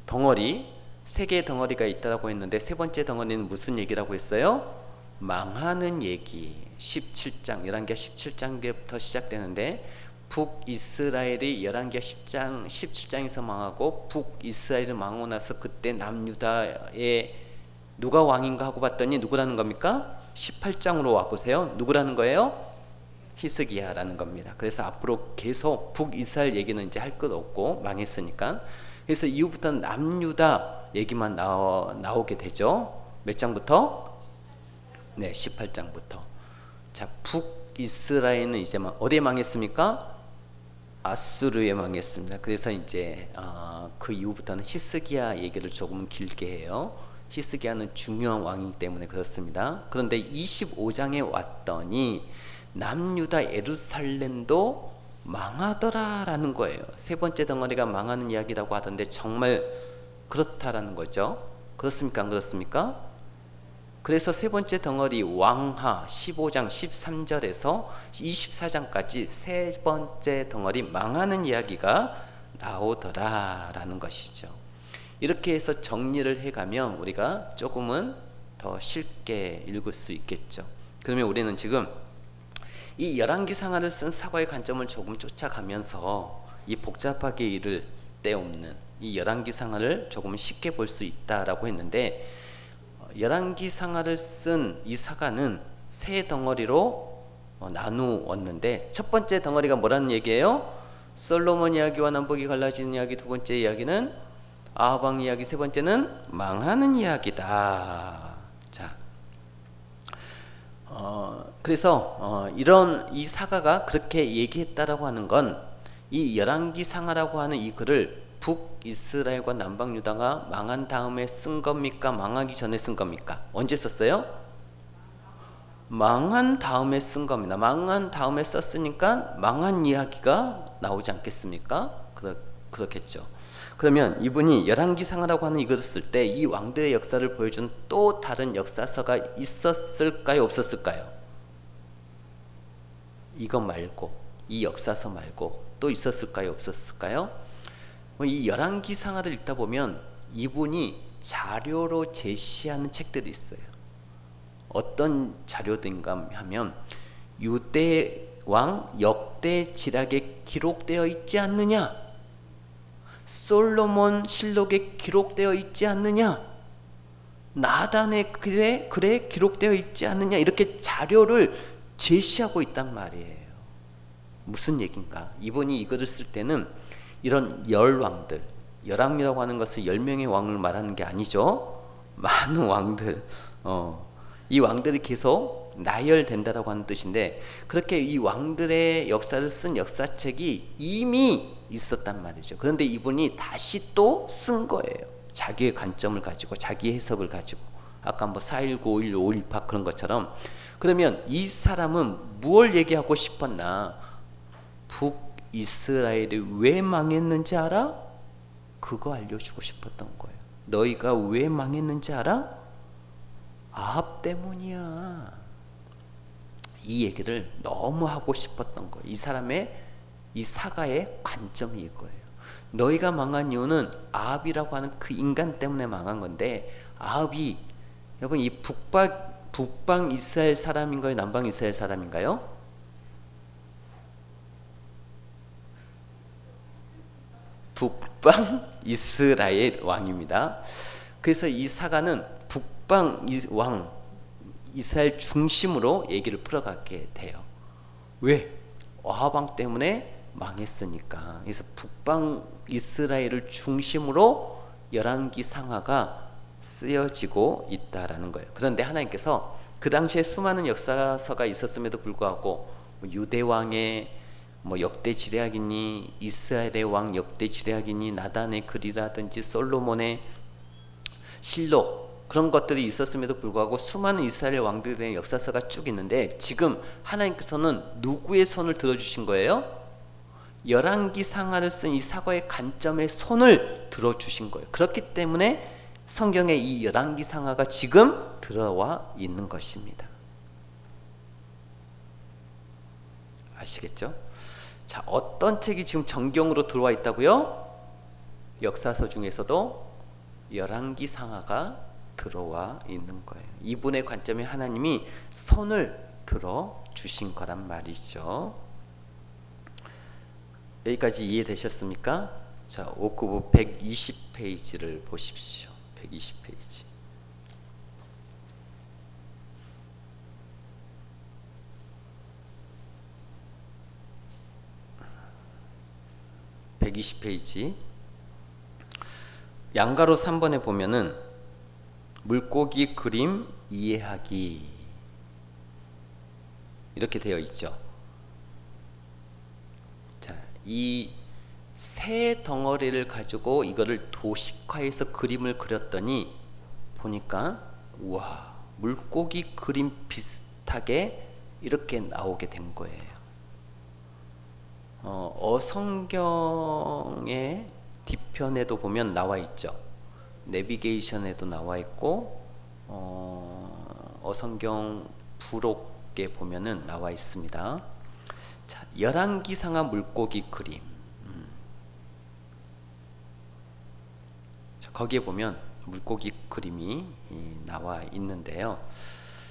덩어리 세 개의 덩어리가 있다고 했는데 세 번째 덩어리는 무슨 얘기라고 했어요? 망하는 얘기. 17장 11개 17장부터 시작되는데 북이스라엘이 11개 10장 17장에서 망하고 북이스라엘이 망하고 나서 그때 남유다에 누가 왕인가 하고 봤더니 누구라는 겁니까? 18장으로 와보세요. 누구라는 거예요? 히스기야라는 겁니다. 그래서 앞으로 계속 북이스라엘 얘기는 이제 할 것 없고 망했으니까. 그래서 이후부터는 남유다 얘기만 나오게 되죠. 몇 장부터? 네, 18장부터. 자, 북이스라엘은 이제 어디에 망했습니까? 아수르에 망했습니다. 그래서 이제 그 이후부터는 히스기야 얘기를 조금 길게 해요. 히스기야는 중요한 왕이기 때문에 그렇습니다. 그런데 25장에 왔더니 남유다 예루살렘도 망하더라라는 거예요. 세 번째 덩어리가 망하는 이야기라고 하던데 정말 그렇다라는 거죠. 그렇습니까? 안 그렇습니까? 그래서 세 번째 덩어리 왕하 15장 13절에서 24장까지 세 번째 덩어리 망하는 이야기가 나오더라라는 것이죠. 이렇게 해서 정리를 해가면 우리가 조금은 더 쉽게 읽을 수 있겠죠. 그러면 우리는 지금 이 열왕기상하를 쓴 사과의 관점을 조금 쫓아가면서 이 복잡하게 이를 때없는 이 열왕기상하를 조금 쉽게 볼 수 있다라고 했는데 열왕기상하를 쓴 이 사가는 세 덩어리로 나누었는데 첫 번째 덩어리가 뭐라는 얘기예요? 솔로몬 이야기와 남북이 갈라지는 이야기. 두 번째 이야기는 아합 왕 이야기. 세 번째는 망하는 이야기다. 자, 그래서 이런 이 사가가 그렇게 얘기했다라고 하는 건 이 열왕기상하라고 하는 이 글을 북이스라엘과 남방유다가 망한 다음에 쓴 겁니까? 망하기 전에 쓴 겁니까? 언제 썼어요? 망한 다음에 쓴 겁니다. 망한 다음에 썼으니까 망한 이야기가 나오지 않겠습니까? 그렇겠죠. 그러면 이분이 열왕기상하라고 하는 이것을 쓸 때 이 왕들의 역사를 보여준 또 다른 역사서가 있었을까요? 없었을까요? 이거 말고, 이 역사서 말고 또 있었을까요? 없었을까요? 이 열왕기상하를 읽다 보면 이분이 자료로 제시하는 책들이 있어요. 어떤 자료들인가 하면 유대 왕 역대 지략에 기록되어 있지 않느냐, 솔로몬 실록에 기록되어 있지 않느냐, 나단의 글에 기록되어 있지 않느냐, 이렇게 자료를 제시하고 있단 말이에요. 무슨 얘기인가? 이분이 이거를 쓸 때는 이런 열왕들, 열왕이라고 하는 것은 10명의 왕을 말하는 게 아니죠. 많은 왕들, 이 왕들이 계속 나열된다라고 하는 뜻인데, 그렇게 이 왕들의 역사를 쓴 역사책이 이미 있었단 말이죠. 그런데 이분이 다시 또 쓴 거예요. 자기의 관점을 가지고, 자기의 해석을 가지고. 아까 뭐 4.19, 5.16, 5.18 그런 것처럼. 그러면 이 사람은 무엇을 얘기하고 싶었나? 북이스라엘이 왜 망했는지 알아? 그거 알려주고 싶었던 거예요. 너희가 왜 망했는지 알아? 아합 때문이야. 이 얘기를 너무 하고 싶었던 거예요. 이 사람의, 이 사가의 관점이 이거예요. 너희가 망한 이유는 아합이라고 하는 그 인간 때문에 망한 건데, 아합이, 여러분, 이 북방 이스라엘 사람인가요? 남방 이스라엘 사람인가요? 북방 이스라엘 왕입니다. 그래서 이 사가는 북방 왕 이스라엘 중심으로 얘기를 풀어가게 돼요. 왜? 아하방 때문에 망했으니까. 그래서 북방 이스라엘을 중심으로 열왕기 상하가 쓰여지고 있다라는 거예요. 그런데 하나님께서 그 당시에 수많은 역사서가 있었음에도 불구하고 유대 왕의 역대 지략이니 이스라엘의 왕 역대 지략이니 나단의 글이라든지 솔로몬의 실록 그런 것들이 있었음에도 불구하고 수많은 이스라엘 왕들에 대한 역사서가 쭉 있는데 지금 하나님께서는 누구의 손을 들어주신 거예요? 열왕기 상하를 쓴 이 사과의 관점의 손을 들어주신 거예요. 그렇기 때문에 성경에 이 열왕기 상하가 지금 들어와 있는 것입니다. 아시겠죠? 자, 어떤 책이 지금 정경으로 들어와 있다고요? 역사서 중에서도 열왕기 상하가 들어와 있는 거예요. 이분의 관점에 하나님이 손을 들어 주신 거란 말이죠. 여기까지 이해되셨습니까? 자, 옥구부 120페이지를 보십시오. 120페이지. 120페이지 양가로 3번에 보면은 물고기 그림 이해하기 이렇게 되어 있죠. 자, 이 새 덩어리를 가지고 이거를 도식화해서 그림을 그렸더니 보니까 우와, 물고기 그림 비슷하게 이렇게 나오게 된 거예요. 어성경의 뒤편에도 보면 나와 있죠. 내비게이션에도 나와 있고 어성경 부록에 보면은 나와 있습니다. 자, 열왕기상하 물고기 그림. 자, 거기에 보면 물고기 그림이 나와 있는데요.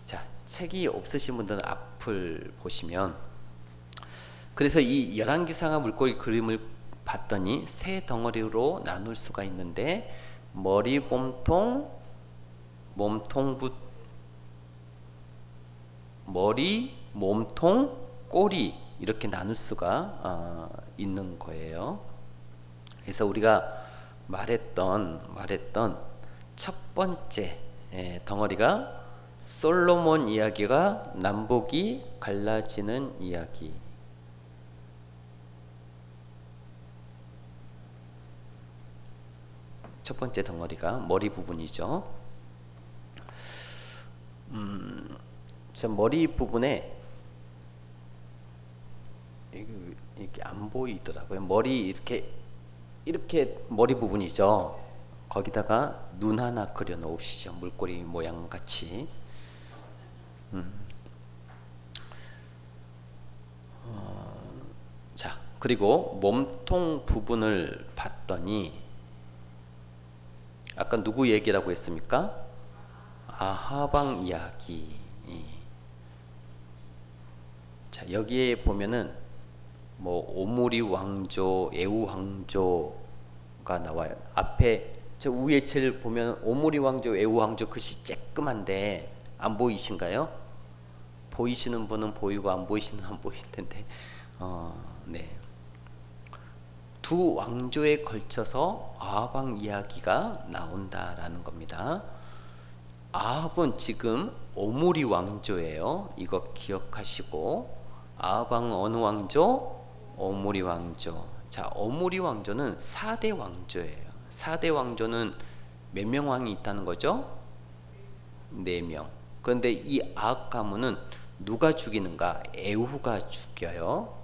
자, 책이 없으신 분들은 앞을 보시면, 그래서 이 열왕기상하 물고기 그림을 봤더니 세 덩어리로 나눌 수가 있는데 머리, 몸통, 꼬리 이렇게 나눌 수가 있는 거예요. 그래서 우리가 말했던 첫 번째 덩어리가 솔로몬 이야기가 남북이 갈라지는 이야기. 첫 번째 덩어리가 머리 부분이죠. 저 머리 부분에 이렇게 안 보이더라고요. 머리 이렇게 머리 부분이죠. 거기다가 눈 하나 그려 놓으시죠. 물고기 모양 같이. 자, 그리고 몸통 부분을 봤더니 아까 누구 얘기라고 했습니까? 아하방 이야기. 자, 여기에 보면은 오므리 왕조, 에우 왕조가 나와요. 앞에 저 위에 제일 보면 오므리 왕조, 에우 왕조 글씨 쬐끄만데 안 보이신가요? 보이시는 분은 보이고 안 보이시는 안 보일 텐데, 네. 두 왕조에 걸쳐서 아합왕 이야기가 나온다라는 겁니다. 아합은 지금 오므리 왕조예요. 이거 기억하시고, 아합왕 어느 왕조? 오므리 왕조. 자, 오므리 왕조는 4대 왕조예요. 4대 왕조는 몇 명 왕이 있다는 거죠? 4명. 그런데 이 아합 가문은 누가 죽이는가? 에후가 죽여요.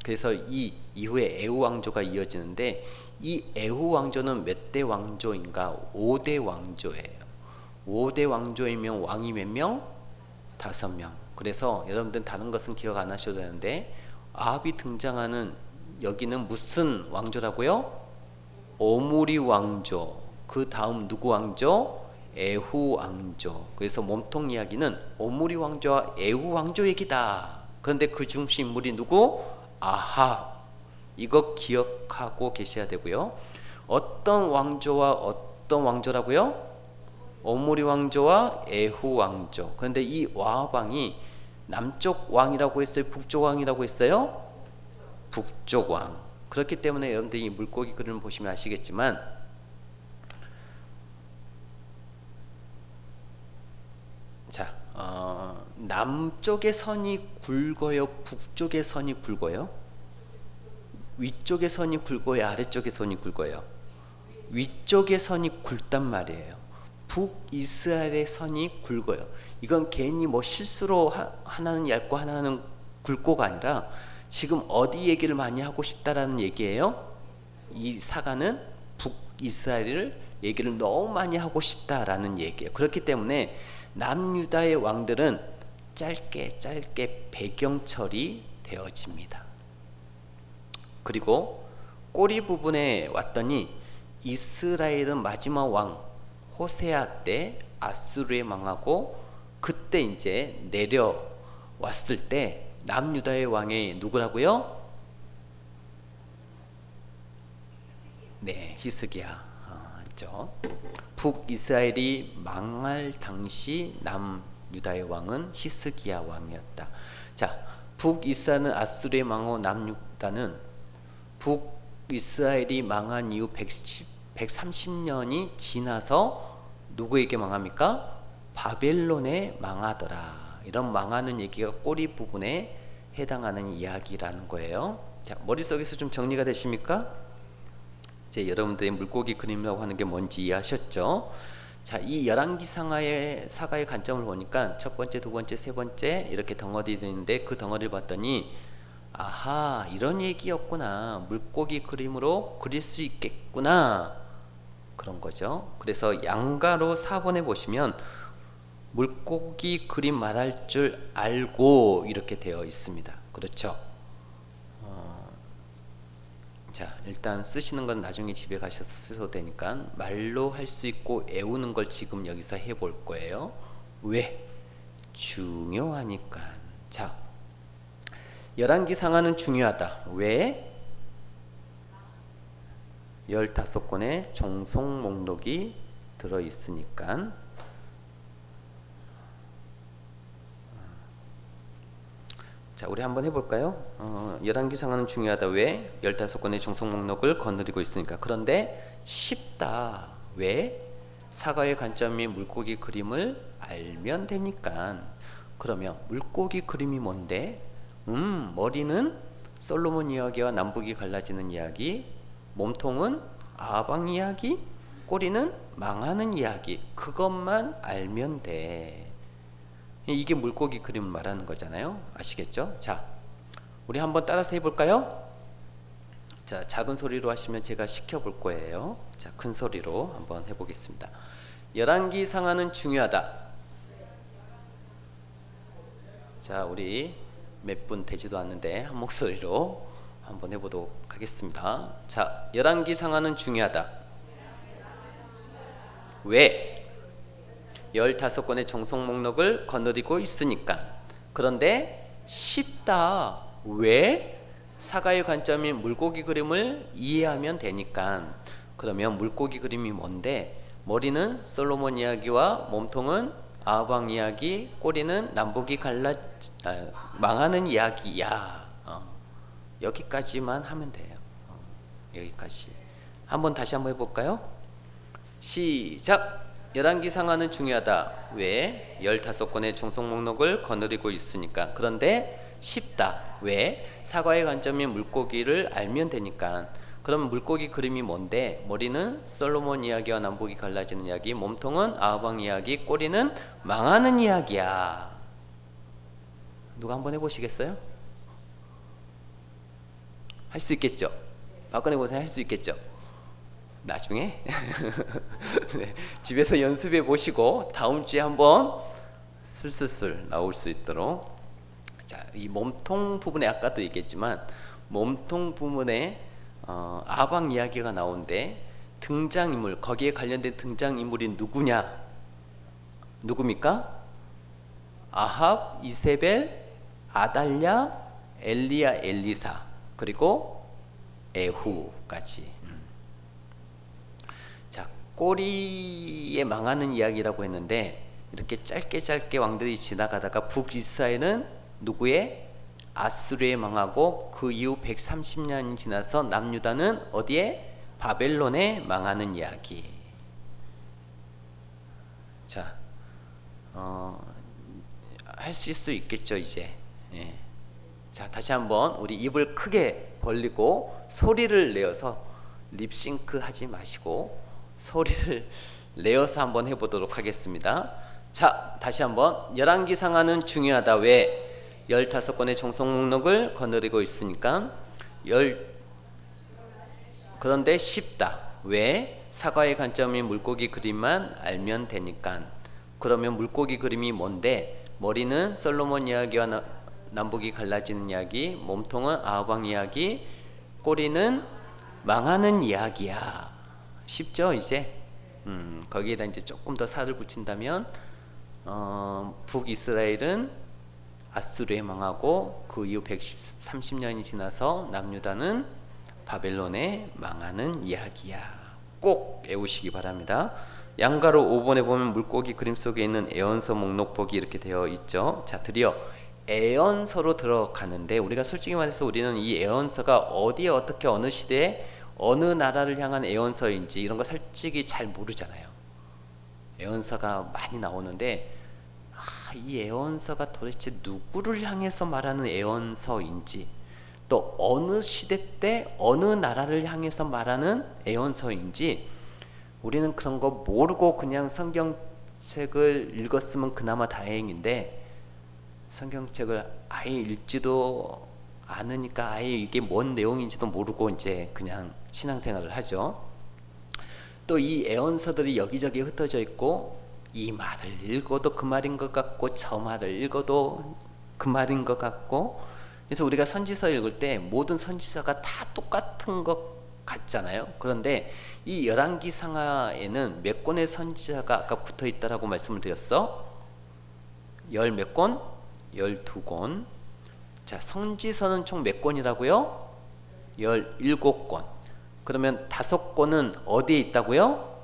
그래서 이 이후에 에후 왕조가 이어지는데, 이 에후 왕조는 몇 대 왕조인가? 5대 왕조예요. 5대 왕조이면 왕이 몇 명? 5명. 그래서 여러분들 다른 것은 기억 안 하셔도 되는데, 아합이 등장하는 여기는 무슨 왕조라고요? 오므리 왕조. 그 다음 누구 왕조? 에후 왕조. 그래서 몸통 이야기는 오므리 왕조와 에후 왕조 얘기다. 그런데 그 중심 인물이 누구? 아합. 이거 기억하고 계셔야 되고요. 어떤 왕조와 어떤 왕조라고요? 오므리 왕조와 에후 왕조. 그런데 이 아합 왕이 남쪽 왕이라고 했어요? 북쪽 왕이라고 했어요? 북쪽 왕. 그렇기 때문에 여러분들이 이 물고기 그림을 보시면 아시겠지만 자, 남쪽의 선이 굵어요? 북쪽의 선이 굵어요? 위쪽의 선이 굵어요? 아래쪽의 선이 굵어요? 위쪽의 선이 굵단 말이에요. 북이스라엘의 선이 굵어요. 이건 괜히 뭐 실수로 하나는 얇고 하나는 굵고가 아니라 지금 어디 얘기를 많이 하고 싶다라는 얘기예요. 이 사가는 북이스라엘을 얘기를 너무 많이 하고 싶다라는 얘기예요. 그렇기 때문에 남유다의 왕들은 짧게 배경 처리되어집니다. 그리고 꼬리 부분에 왔더니 이스라엘은 마지막 왕 호세아 때 아수르에 망하고 그때 이제 내려왔을 때 남유다의 왕이 누구라고요? 네, 히스기야. 북이스라엘이 망할 당시 남유다의 왕은 히스기야 왕이었다. 자, 북이스라엘은 아수르에 망하고 남유다는 북이스라엘이 망한 이후 130년이 지나서 누구에게 망합니까? 바벨론에 망하더라. 이런 망하는 얘기가 꼬리 부분에 해당하는 이야기라는 거예요. 자, 머릿속에서 좀 정리가 되십니까? 이제 여러분들의 물고기 그림이라고 하는 게 뭔지 이해하셨죠? 자, 이 열왕기 사가의 관점을 보니까 첫 번째, 두 번째, 세 번째 이렇게 덩어리 되는데 그 덩어리를 봤더니 아하, 이런 얘기였구나. 물고기 그림으로 그릴 수 있겠구나. 그런 거죠. 그래서 양가로 4번에 보시면 물고기 그림 말할 줄 알고 이렇게 되어 있습니다. 그렇죠? 자, 일단 쓰시는 건 나중에 집에 가셔서 쓰셔도 되니까 말로 할 수 있고 외우는 걸 지금 여기서 해볼 거예요. 왜? 중요하니까. 자, 열왕기 상하는 중요하다. 왜? 15권의 종속 목록이 들어있으니까. 자, 우리 한번 해볼까요? 열왕기 상하는 중요하다. 왜? 15권의 종속 목록을 거느리고 있으니까. 그런데 쉽다. 왜? 사과의 관점이 물고기 그림을 알면 되니까. 그러면 물고기 그림이 뭔데? 머리는 솔로몬 이야기와 남북이 갈라지는 이야기, 몸통은 아방 이야기, 꼬리는 망하는 이야기. 그것만 알면 돼. 이게 물고기 그림을 말하는 거잖아요. 아시겠죠? 자, 우리 한번 따라서 해볼까요? 자, 작은 소리로 하시면 제가 시켜볼 거예요. 자, 큰 소리로 한번 해보겠습니다. 열왕기 상하는 중요하다. 자, 우리 몇 분 되지도 않는데 한 목소리로 한번 해보도록 하겠습니다. 자, 열왕기 상하는 중요하다. 왜? 15권의 종속 목록을 거느리고 있으니까. 그런데 쉽다. 왜? 사가의 관점인 물고기 그림을 이해하면 되니까. 그러면 물고기 그림이 뭔데? 머리는 솔로몬 이야기와 몸통은 아방 이야기, 꼬리는 남북이 망하는 이야기야. 여기까지만 하면 돼요. 여기까지. 다시 한번 해볼까요? 시작! 열왕기 상하는 중요하다. 왜? 15권의 종속 목록을 거느리고 있으니까. 그런데 쉽다. 왜? 사과의 관점인 물고기를 알면 되니까. 그럼 물고기 그림이 뭔데? 머리는 솔로몬 이야기와 남북이 갈라지는 이야기, 몸통은 아방 이야기, 꼬리는 망하는 이야기야. 누가 한번 해보시겠어요? 할 수 있겠죠? 박근혜 고사 할 수 있겠죠? 나중에 네, 집에서 연습해 보시고 다음 주에 한번 술술술 나올 수 있도록. 자, 이 몸통 부분에 아까도 얘기했지만 몸통 부분에 아방 이야기가 나오는데 등장인물, 거기에 관련된 등장인물이 누구냐? 누굽니까? 아합, 이세벨, 아달랴, 엘리야, 엘리사, 그리고 에후까지. 자, 꼬리에 망하는 이야기라고 했는데 이렇게 짧게 왕들이 지나가다가 북이스라엘은 누구의? 아수르에 망하고 그 이후 130년이 지나서 남유다는 어디에? 바벨론에 망하는 이야기. 자, 하실 수 있겠죠 이제. 예. 자, 다시 한번 우리 입을 크게 벌리고 소리를 내어서 립싱크 하지 마시고 소리를 내어서 한번 해보도록 하겠습니다. 자, 다시 한번. 열왕기상하는 중요하다. 왜? 15권의 종속 목록을 거느리고 있으니까. 그런데 쉽다. 왜? 사과의 관점이 물고기 그림만 알면 되니까. 그러면 물고기 그림이 뭔데? 머리는 솔로몬 이야기와 남북이 갈라지는 이야기, 몸통은 아합 왕 이야기, 꼬리는 망하는 이야기야. 쉽죠 이제? 거기에다 이제 조금 더 살을 붙인다면 북이스라엘은 아수르에 망하고 그 이후 130년이 지나서 남유다는 바벨론에 망하는 이야기야. 꼭 외우시기 바랍니다. 양가로 5번에 보면 물고기 그림 속에 있는 애언서 목록복이 이렇게 되어 있죠. 자, 드디어 애언서로 들어가는데 우리가 솔직히 말해서 우리는 이 애언서가 어디에 어떻게 어느 시대에 어느 나라를 향한 애언서인지 이런 거 솔직히 잘 모르잖아요. 애언서가 많이 나오는데 이 애언서가 도대체 누구를 향해서 말하는 애언서인지 또 어느 시대 때 어느 나라를 향해서 말하는 애언서인지 우리는 그런 거 모르고 그냥 성경책을 읽었으면 그나마 다행인데 성경책을 아예 읽지도 않으니까 아예 이게 뭔 내용인지도 모르고 이제 그냥 신앙생활을 하죠. 또 이 애언서들이 여기저기 흩어져 있고 이 말을 읽어도 그 말인 것 같고 저 말을 읽어도 그 말인 것 같고 그래서 우리가 선지서 읽을 때 모든 선지서가 다 똑같은 것 같잖아요. 그런데 이 열왕기상하에는 몇 권의 선지자가 아까 붙어 있다라고 말씀을 드렸어? 열 몇 권? 12권. 자, 선지서는 총 몇 권이라고요? 17권. 그러면 5권은 어디에 있다고요?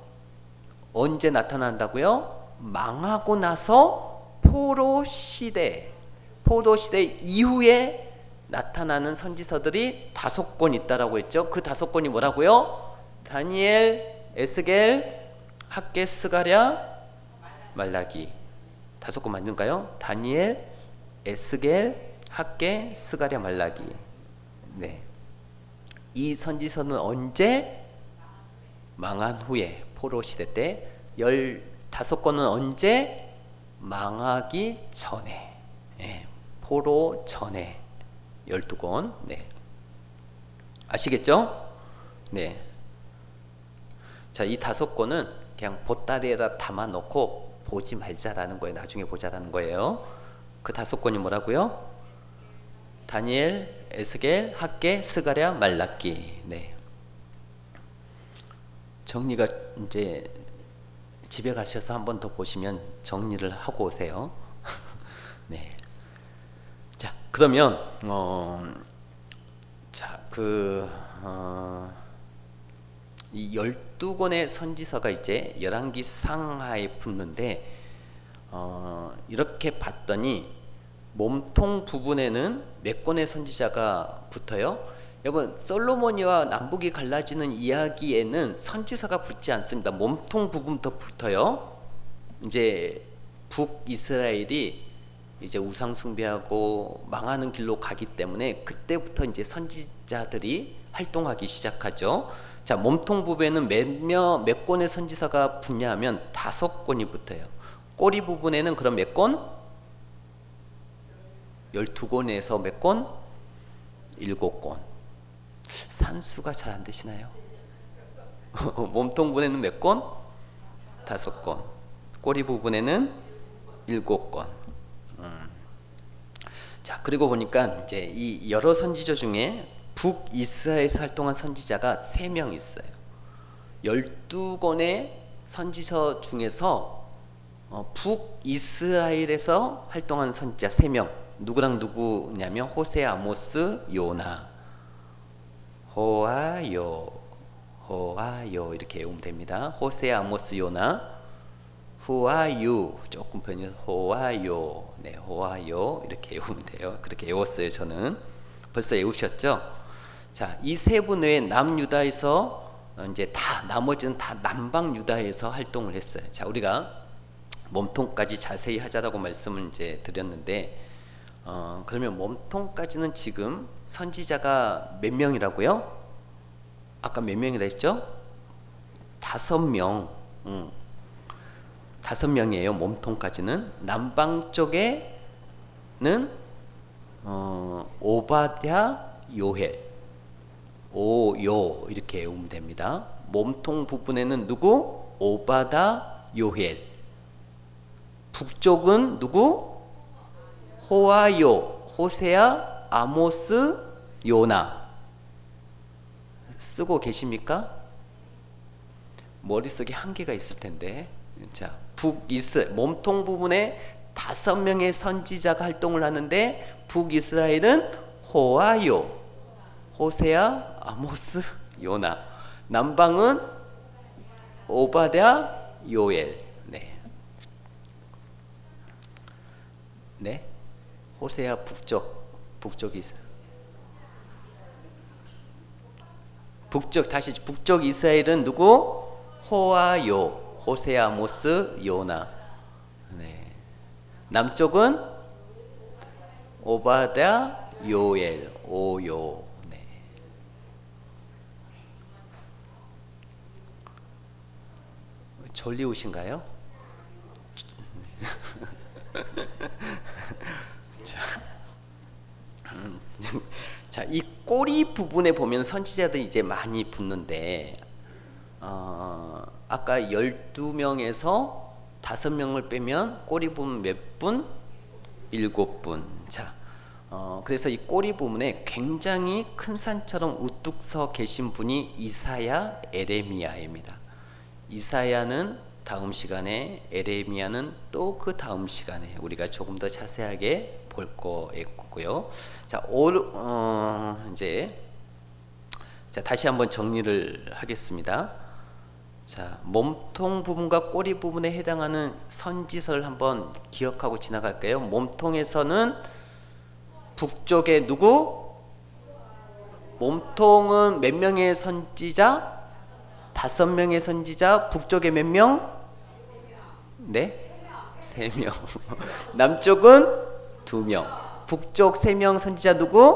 언제 나타난다고요? 망하고 나서 포로 시대 이후에 나타나는 선지서들이 5권 있다라고 했죠. 그 5권이 뭐라고요? 다니엘, 에스겔, 학개, 스가랴, 말라기. 5권 맞는가요? 다니엘, 에스겔, 학개, 스가랴, 말라기. 네. 이 선지서는 언제? 망한 후에 포로 시대 때. 15권은 언제? 망하기 전에. 네. 포로 전에 12권. 네. 아시겠죠? 네. 자, 이 5권은 그냥 보따리에다 담아 놓고 보지 말자라는 거예요. 나중에 보자라는 거예요. 그 5권이 뭐라고요? 다니엘, 에스겔, 학개, 스가랴, 말라기. 네. 정리가 이제 집에 가셔서 한 번 더 보시면 정리를 하고 오세요. 네. 자, 그러면 이 12권의 선지서가 이제 열왕기상하에 붙는데 이렇게 봤더니 몸통 부분에는 몇 권의 선지자가 붙어요? 여러분, 솔로몬이와 남북이 갈라지는 이야기에는 선지서가 붙지 않습니다. 몸통 부분부터 붙어요. 이제 북이스라엘이 이제 우상 숭배하고 망하는 길로 가기 때문에 그때부터 이제 선지자들이 활동하기 시작하죠. 자, 몸통 부분에는 몇 권의 선지서가 붙냐 하면 5권이 붙어요. 꼬리 부분에는 그럼 몇 권? 12권에서 몇 권? 7권. 산수가 잘 안 되시나요? 몸통 부분에는 몇 권? 5권. 꼬리 부분에는 7권. 자, 그리고 보니까 이제 이 여러 선지자 중에 북이스라엘에서 활동한 선지자가 3명 있어요. 12권의 선지서 중에서 북이스라엘에서 활동한 선지자 3명. 누구랑 누구냐면 호세, 아모스, 요나. 호아요 이렇게 외우면 됩니다. 호세, 아모스, 요나. Who are you? 조금 변형. Who are you? 네, Who are you? 이렇게 외우면 돼요. 그렇게 외웠어요, 저는. 벌써 외우셨죠? 자, 이 세 분 외에 남유다에서 이제 다 나머지는 다 남방 유다에서 활동을 했어요. 자, 우리가 몸통까지 자세히 하자라고 말씀을 이제 드렸는데, 그러면 몸통까지는 지금 선지자가 몇 명이라고요? 아까 몇 명이라 했죠? 5명. 5명이에요. 몸통까지는. 남방 쪽에는 오바댜, 요헬, 오요 이렇게 외우면 됩니다. 몸통 부분에는 누구? 오바다, 요헬. 북쪽은 누구? 호아요, 호세아, 아모스, 요나. 쓰고 계십니까? 머릿속에 한계가 있을 텐데. 자, 북이스라엘 몸통 부분에 5명의 선지자가 활동을 하는데, 북이스라엘은 호아요, 호세아, 아모스, 요나. 남방은 오바댜, 요엘. 네. 호세아 북쪽이 있어요. 다시 북쪽 이스라엘은 누구? 호아요, 호세아, 아모스, 요나. 네. 남쪽은 오바댜, 요엘, 오요. 네. 졸리우신가요? 자, 이 꼬리 부분에 보면 선지자들이 이제 많이 붙는데, 아까 12명에서 5명을 빼면 꼬리 부분 몇 분? 7분. 자, 그래서 이 꼬리 부분에 굉장히 큰 산처럼 우뚝 서 계신 분이 이사야, 에레미야입니다. 이사야는 다음 시간에, 에레미야는 또 그 다음 시간에 우리가 조금 더 자세하게 볼 거고요. 자, 이제 다시 한번 정리를 하겠습니다. 자, 몸통 부분과 꼬리 부분에 해당하는 선지서를 한번 기억하고 지나갈까요? 몸통에서는 북쪽에 누구? 몸통은 몇 명의 선지자? 5명의 선지자. 북쪽에 몇 명? 네? 3명. 남쪽은 2명. 북쪽 3명 선지자 누구?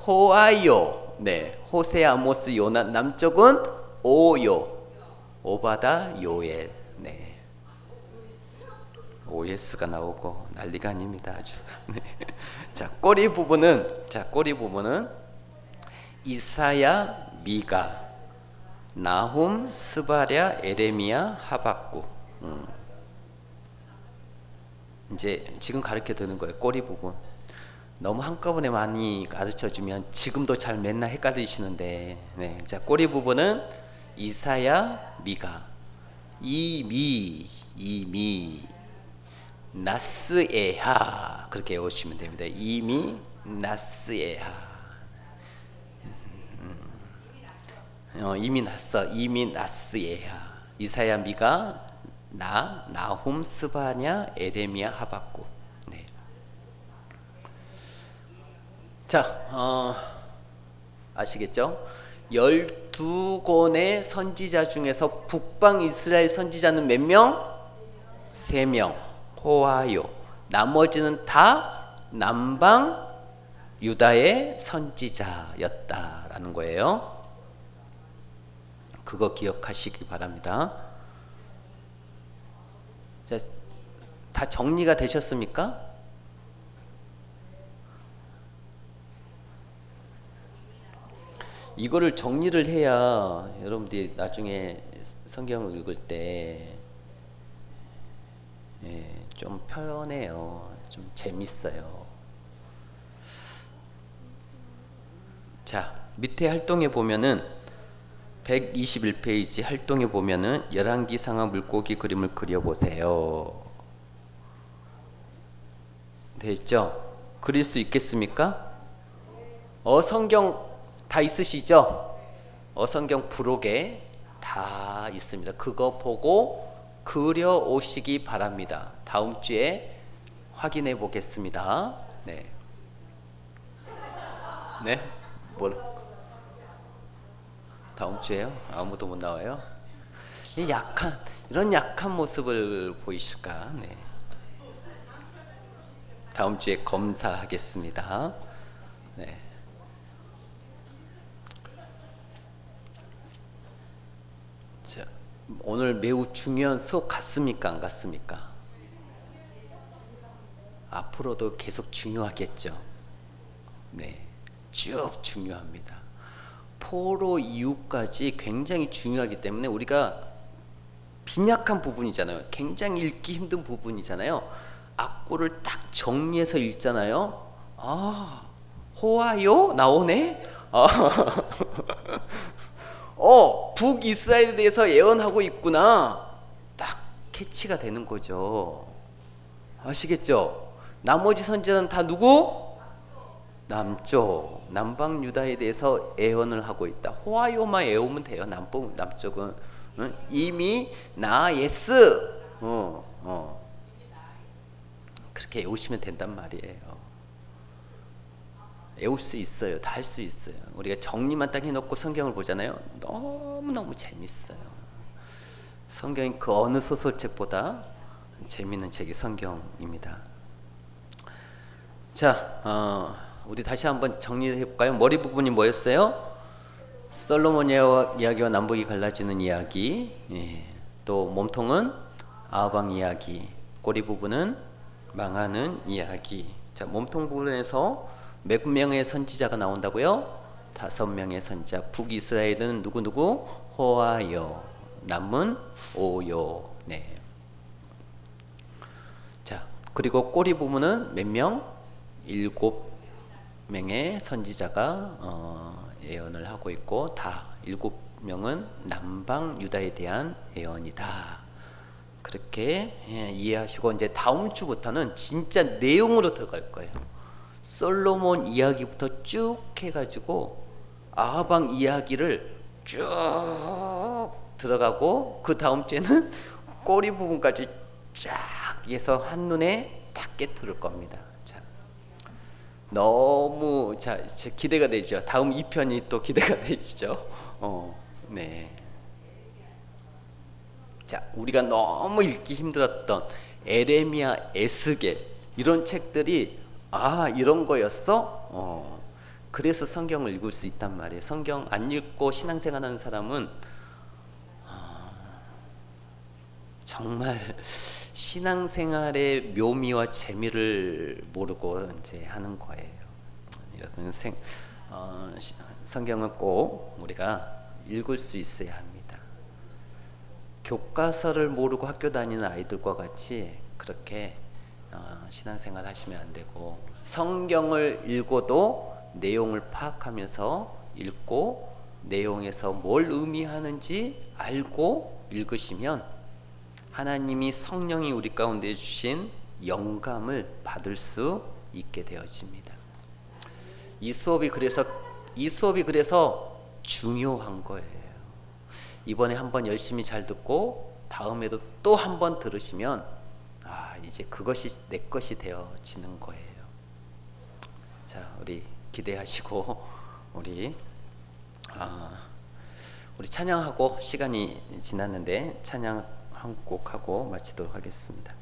호아요. 네. 호세, 아모스, 요나. 남쪽은 오요, 오바다, 요엘. 네. OS가 나오고 난리가 아닙니다. 아주. 네. 자, 꼬리 부분은 이사야, 미가, 나훔, 스바랴, 에레미야, 하박국. 이제 지금 가르쳐 드는 거예요. 꼬리 부분. 너무 한꺼번에 많이 가르쳐 주면 지금도 잘 맨날 헷갈리시는데, 네. 자, 꼬리 부분은 이사야, 미가, 이미, 나스에하, 그렇게 외우시면 됩니다. 이미, 나스에하. 이미 났어. 이미 나스에하. 이사야, 미가, 나훔, 스바냐, 에레미야, 하박국. 네. 자, 아시겠죠? 12권의 선지자 중에서 북방 이스라엘 선지자는 몇 명? 3명. 호아요. 나머지는 다 남방 유다의 선지자였다라는 거예요. 그거 기억하시기 바랍니다. 자, 다 정리가 되셨습니까? 이거를 정리를 해야 여러분들이 나중에 성경을 읽을 때 좀 편해요. 좀 재밌어요. 자, 밑에 활동에 보면은 121페이지 활동에 보면은 열왕기상하 물고기 그림을 그려보세요. 됐죠? 그릴 수 있겠습니까? 성경 다 있으시죠? 성경 부록에 다 있습니다. 그거 보고 그려 오시기 바랍니다. 다음 주에 확인해 보겠습니다. 네. 네? 뭘? 다음 주에요? 아무도 못 나와요? 이런 약한 모습을 보이실까? 네. 다음 주에 검사하겠습니다. 네. 자, 오늘 매우 중요한 수업 같습니까? 안 같습니까? 앞으로도 계속 중요하겠죠. 네, 쭉 중요합니다. 포로 이후까지 굉장히 중요하기 때문에 우리가 빈약한 부분이잖아요. 굉장히 읽기 힘든 부분이잖아요. 앞구를 딱 정리해서 읽잖아요. 아, 호와요 나오네. 북이스라엘에 대해서 예언하고 있구나. 딱 캐치가 되는 거죠. 아시겠죠? 나머지 선지자는 다 누구? 남쪽, 남방 유다에 대해서 예언을 하고 있다. 호와요만 외우면 돼요. 남쪽은 이미 나예스. 그렇게 외우시면 된단 말이에요. 외울 수 있어요. 다 할 수 있어요. 우리가 정리만 딱 해놓고 성경을 보잖아요. 너무너무 재밌어요. 성경이 그 어느 소설책보다 재미있는 책이 성경입니다. 자, 우리 다시 한번 정리해 볼까요? 머리 부분이 뭐였어요? 솔로몬 이야기와 남북이 갈라지는 이야기. 예. 또 몸통은 아방 이야기. 꼬리 부분은 망하는 이야기. 자, 몸통 부분에서 몇 명의 선지자가 나온다고요? 5명의 선지자. 북이스라엘은 누구? 호와요. 남은 오요. 네. 자, 그리고 꼬리 부분은 몇 명? 7명의 선지자가 예언을 하고 있고, 다 7명은 남방 유다에 대한 예언이다. 그렇게 이해하시고, 이제 다음 주부터는 진짜 내용으로 들어갈 거예요. 솔로몬 이야기부터 쭉 해가지고 아방 이야기를 쭉 들어가고, 그 다음 주에는 꼬리 부분까지 쫙 해서 한눈에 딱 깨트릴 겁니다. 자, 너무 기대가 되죠. 다음 2편이 또 기대가 되시죠. 네. 자, 우리가 너무 읽기 힘들었던 에레미야, 에스겔 이런 책들이 이런 거였어? 그래서 성경을 읽을 수 있단 말이에요. 성경 안 읽고 신앙생활하는 사람은 정말 신앙생활의 묘미와 재미를 모르고 이제 하는 거예요. 여러분 성경은 꼭 우리가 읽을 수 있어야 합니다. 교과서를 모르고 학교 다니는 아이들과 같이 그렇게 신앙생활 하시면 안 되고, 성경을 읽어도 내용을 파악하면서 읽고 내용에서 뭘 의미하는지 알고 읽으시면 하나님이 성령이 우리 가운데 주신 영감을 받을 수 있게 되어집니다. 이 수업이 그래서 중요한 거예요. 이번에 한번 열심히 잘 듣고 다음에도 또 한번 들으시면 이제 그것이 내 것이 되어지는 거예요. 자, 우리 기대하시고 우리 찬양하고, 시간이 지났는데 찬양 한 곡 하고 마치도록 하겠습니다.